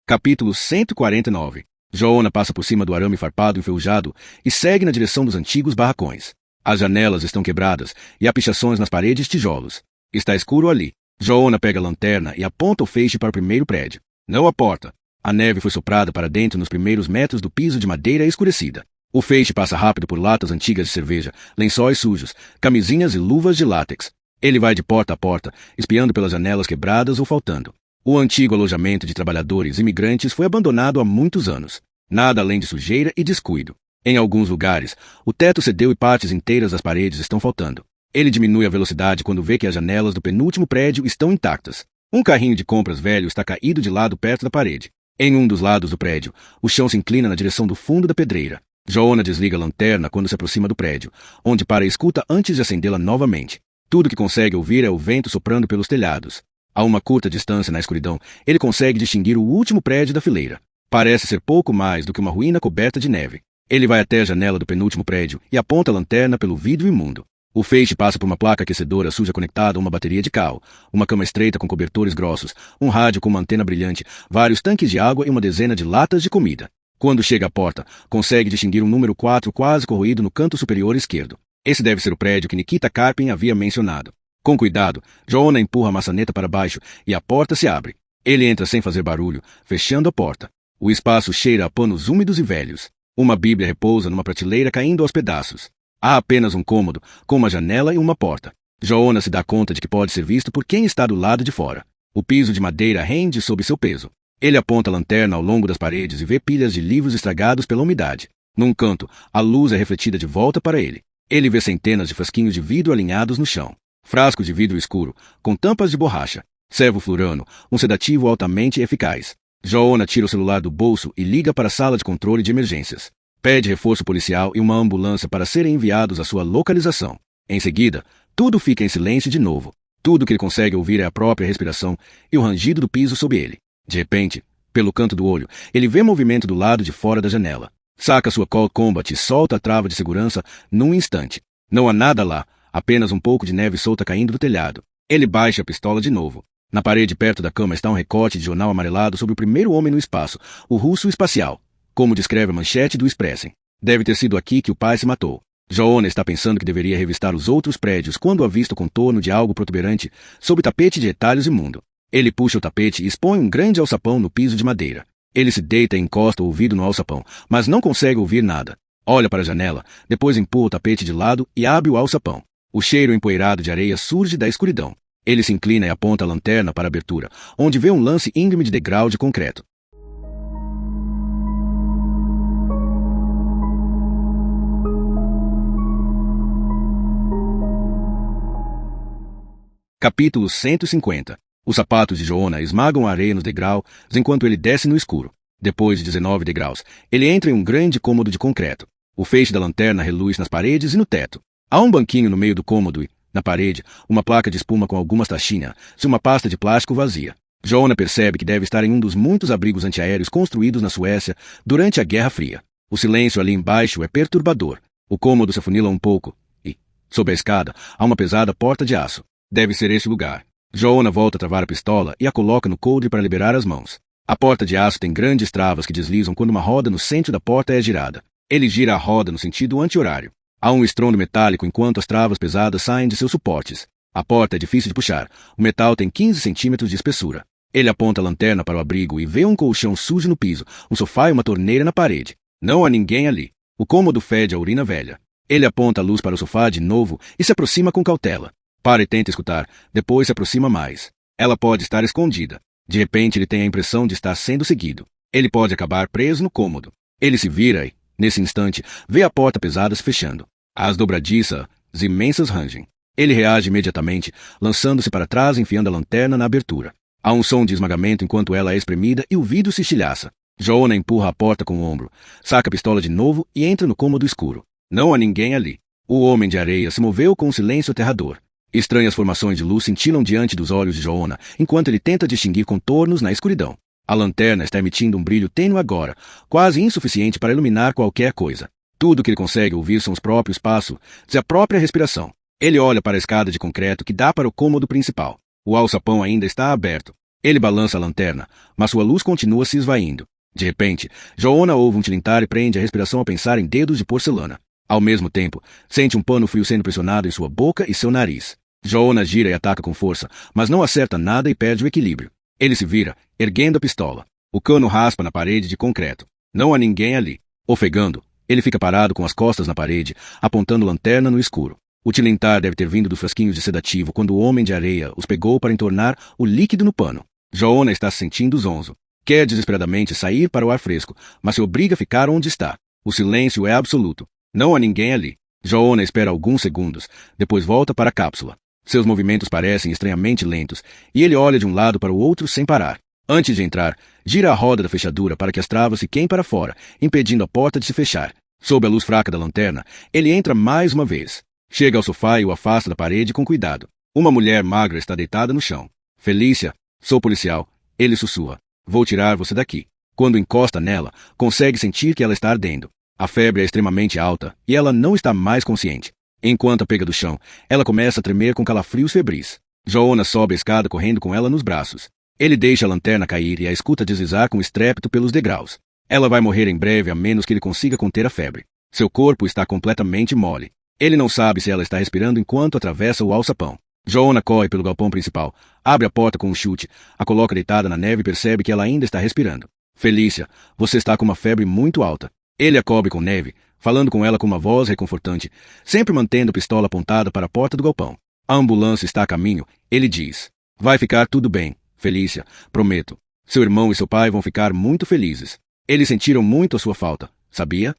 Capítulo 149. Joona passa por cima do arame farpado enferrujado e segue na direção dos antigos barracões. As janelas estão quebradas e há pichações nas paredes tijolos. Está escuro ali. Joona pega a lanterna e aponta o feixe para o primeiro prédio. Não a porta. A neve foi soprada para dentro nos primeiros metros do piso de madeira escurecida. O feixe passa rápido por latas antigas de cerveja, lençóis sujos, camisinhas e luvas de látex. Ele vai de porta a porta, espiando pelas janelas quebradas ou faltando. O antigo alojamento de trabalhadores imigrantes foi abandonado há muitos anos. Nada além de sujeira e descuido. Em alguns lugares, o teto cedeu e partes inteiras das paredes estão faltando. Ele diminui a velocidade quando vê que as janelas do penúltimo prédio estão intactas. Um carrinho de compras velho está caído de lado perto da parede. Em um dos lados do prédio, o chão se inclina na direção do fundo da pedreira. Joona desliga a lanterna quando se aproxima do prédio, onde para a escuta antes de acendê-la novamente. Tudo que consegue ouvir é o vento soprando pelos telhados. A uma curta distância na escuridão, ele consegue distinguir o último prédio da fileira. Parece ser pouco mais do que uma ruína coberta de neve. Ele vai até a janela do penúltimo prédio e aponta a lanterna pelo vidro imundo. O feixe passa por uma placa aquecedora suja conectada a uma bateria de carro, uma cama estreita com cobertores grossos, um rádio com uma antena brilhante, vários tanques de água e uma dezena de latas de comida. Quando chega à porta, consegue distinguir um número 4 quase corroído no canto superior esquerdo. Esse deve ser o prédio que Nikita Karpin havia mencionado. Com cuidado, Joona empurra a maçaneta para baixo e a porta se abre. Ele entra sem fazer barulho, fechando a porta. O espaço cheira a panos úmidos e velhos. Uma bíblia repousa numa prateleira caindo aos pedaços. Há apenas um cômodo, com uma janela e uma porta. Joona se dá conta de que pode ser visto por quem está do lado de fora. O piso de madeira rende sob seu peso. Ele aponta a lanterna ao longo das paredes e vê pilhas de livros estragados pela umidade. Num canto, a luz é refletida de volta para ele. Ele vê centenas de frasquinhos de vidro alinhados no chão. Frascos de vidro escuro, com tampas de borracha. Sevoflurano, um sedativo altamente eficaz. Joona tira o celular do bolso e liga para a sala de controle de emergências. Pede reforço policial e uma ambulância para serem enviados à sua localização. Em seguida, tudo fica em silêncio de novo. Tudo que ele consegue ouvir é a própria respiração e o rangido do piso sob ele. De repente, pelo canto do olho, ele vê movimento do lado de fora da janela. Saca sua Colt Combat e solta a trava de segurança num instante. Não há nada lá. Apenas um pouco de neve solta caindo do telhado. Ele baixa a pistola de novo. Na parede perto da cama está um recorte de jornal amarelado sobre o primeiro homem no espaço, o russo espacial, como descreve a manchete do Expressen. Deve ter sido aqui que o pai se matou. Joona está pensando que deveria revistar os outros prédios quando avista o contorno de algo protuberante sob tapete de retalhos imundo. Ele puxa o tapete e expõe um grande alçapão no piso de madeira. Ele se deita e encosta o ouvido no alçapão, mas não consegue ouvir nada. Olha para a janela, depois empurra o tapete de lado e abre o alçapão. O cheiro empoeirado de areia surge da escuridão. Ele se inclina e aponta a lanterna para a abertura, onde vê um lance íngreme de degrau de concreto. Capítulo 150. Os sapatos de Joona esmagam a areia nos degraus enquanto ele desce no escuro. Depois de 19 degraus, ele entra em um grande cômodo de concreto. O feixe da lanterna reluz nas paredes e no teto. Há um banquinho no meio do cômodo e, na parede, uma placa de espuma com algumas taxinhas e uma pasta de plástico vazia. Joona percebe que deve estar em um dos muitos abrigos antiaéreos construídos na Suécia durante a Guerra Fria. O silêncio ali embaixo é perturbador. O cômodo se afunila um pouco e, sob a escada, há uma pesada porta de aço. Deve ser este lugar. Joona volta a travar a pistola e a coloca no coldre para liberar as mãos. A porta de aço tem grandes travas que deslizam quando uma roda no centro da porta é girada. Ele gira a roda no sentido anti-horário. Há um estrondo metálico enquanto as travas pesadas saem de seus suportes. A porta é difícil de puxar. O metal tem 15 centímetros de espessura. Ele aponta a lanterna para o abrigo e vê um colchão sujo no piso, um sofá e uma torneira na parede. Não há ninguém ali. O cômodo fede a urina velha. Ele aponta a luz para o sofá de novo e se aproxima com cautela. Para e tenta escutar, depois se aproxima mais. Ela pode estar escondida. De repente ele tem a impressão de estar sendo seguido. Ele pode acabar preso no cômodo. Ele se vira e, nesse instante, vê a porta pesada se fechando. As dobradiças imensas rangem. Ele reage imediatamente, lançando-se para trás e enfiando a lanterna na abertura. Há um som de esmagamento enquanto ela é espremida e o vidro se estilhaça. Joona empurra a porta com o ombro, saca a pistola de novo e entra no cômodo escuro. Não há ninguém ali. O homem de areia se moveu com um silêncio aterrador. Estranhas formações de luz cintilam diante dos olhos de Joanna, enquanto ele tenta distinguir contornos na escuridão. A lanterna está emitindo um brilho tênue agora, quase insuficiente para iluminar qualquer coisa. Tudo que ele consegue ouvir são os próprios passos, a própria respiração. Ele olha para a escada de concreto que dá para o cômodo principal. O alçapão ainda está aberto. Ele balança a lanterna, mas sua luz continua se esvaindo. De repente, Joanna ouve um tilintar e prende a respiração ao pensar em dedos de porcelana. Ao mesmo tempo, sente um pano frio sendo pressionado em sua boca e seu nariz. Joanna gira e ataca com força, mas não acerta nada e perde o equilíbrio. Ele se vira, erguendo a pistola. O cano raspa na parede de concreto. Não há ninguém ali. Ofegando, ele fica parado com as costas na parede, apontando lanterna no escuro. O tilintar deve ter vindo do frasquinho de sedativo quando o homem de areia os pegou para entornar o líquido no pano. Joanna está se sentindo zonzo. Quer desesperadamente sair para o ar fresco, mas se obriga a ficar onde está. O silêncio é absoluto. Não há ninguém ali. Joanna espera alguns segundos, depois volta para a cápsula. Seus movimentos parecem estranhamente lentos, e ele olha de um lado para o outro sem parar. Antes de entrar, gira a roda da fechadura para que as travas fiquem para fora, impedindo a porta de se fechar. Sob a luz fraca da lanterna, ele entra mais uma vez. Chega ao sofá e o afasta da parede com cuidado. Uma mulher magra está deitada no chão. Felícia, sou policial. Ele sussurra. Vou tirar você daqui. Quando encosta nela, consegue sentir que ela está ardendo. A febre é extremamente alta e ela não está mais consciente. Enquanto a pega do chão, ela começa a tremer com calafrios febris. Joanna sobe a escada correndo com ela nos braços. Ele deixa a lanterna cair e a escuta deslizar com estrépito pelos degraus. Ela vai morrer em breve a menos que ele consiga conter a febre. Seu corpo está completamente mole. Ele não sabe se ela está respirando enquanto atravessa o alçapão. Joanna corre pelo galpão principal, abre a porta com um chute, a coloca deitada na neve e percebe que ela ainda está respirando. Felícia, você está com uma febre muito alta. Ele a cobre com neve, falando com ela com uma voz reconfortante, sempre mantendo a pistola apontada para a porta do galpão. A ambulância está a caminho, ele diz. Vai ficar tudo bem, Felícia, prometo. Seu irmão e seu pai vão ficar muito felizes. Eles sentiram muito a sua falta, sabia?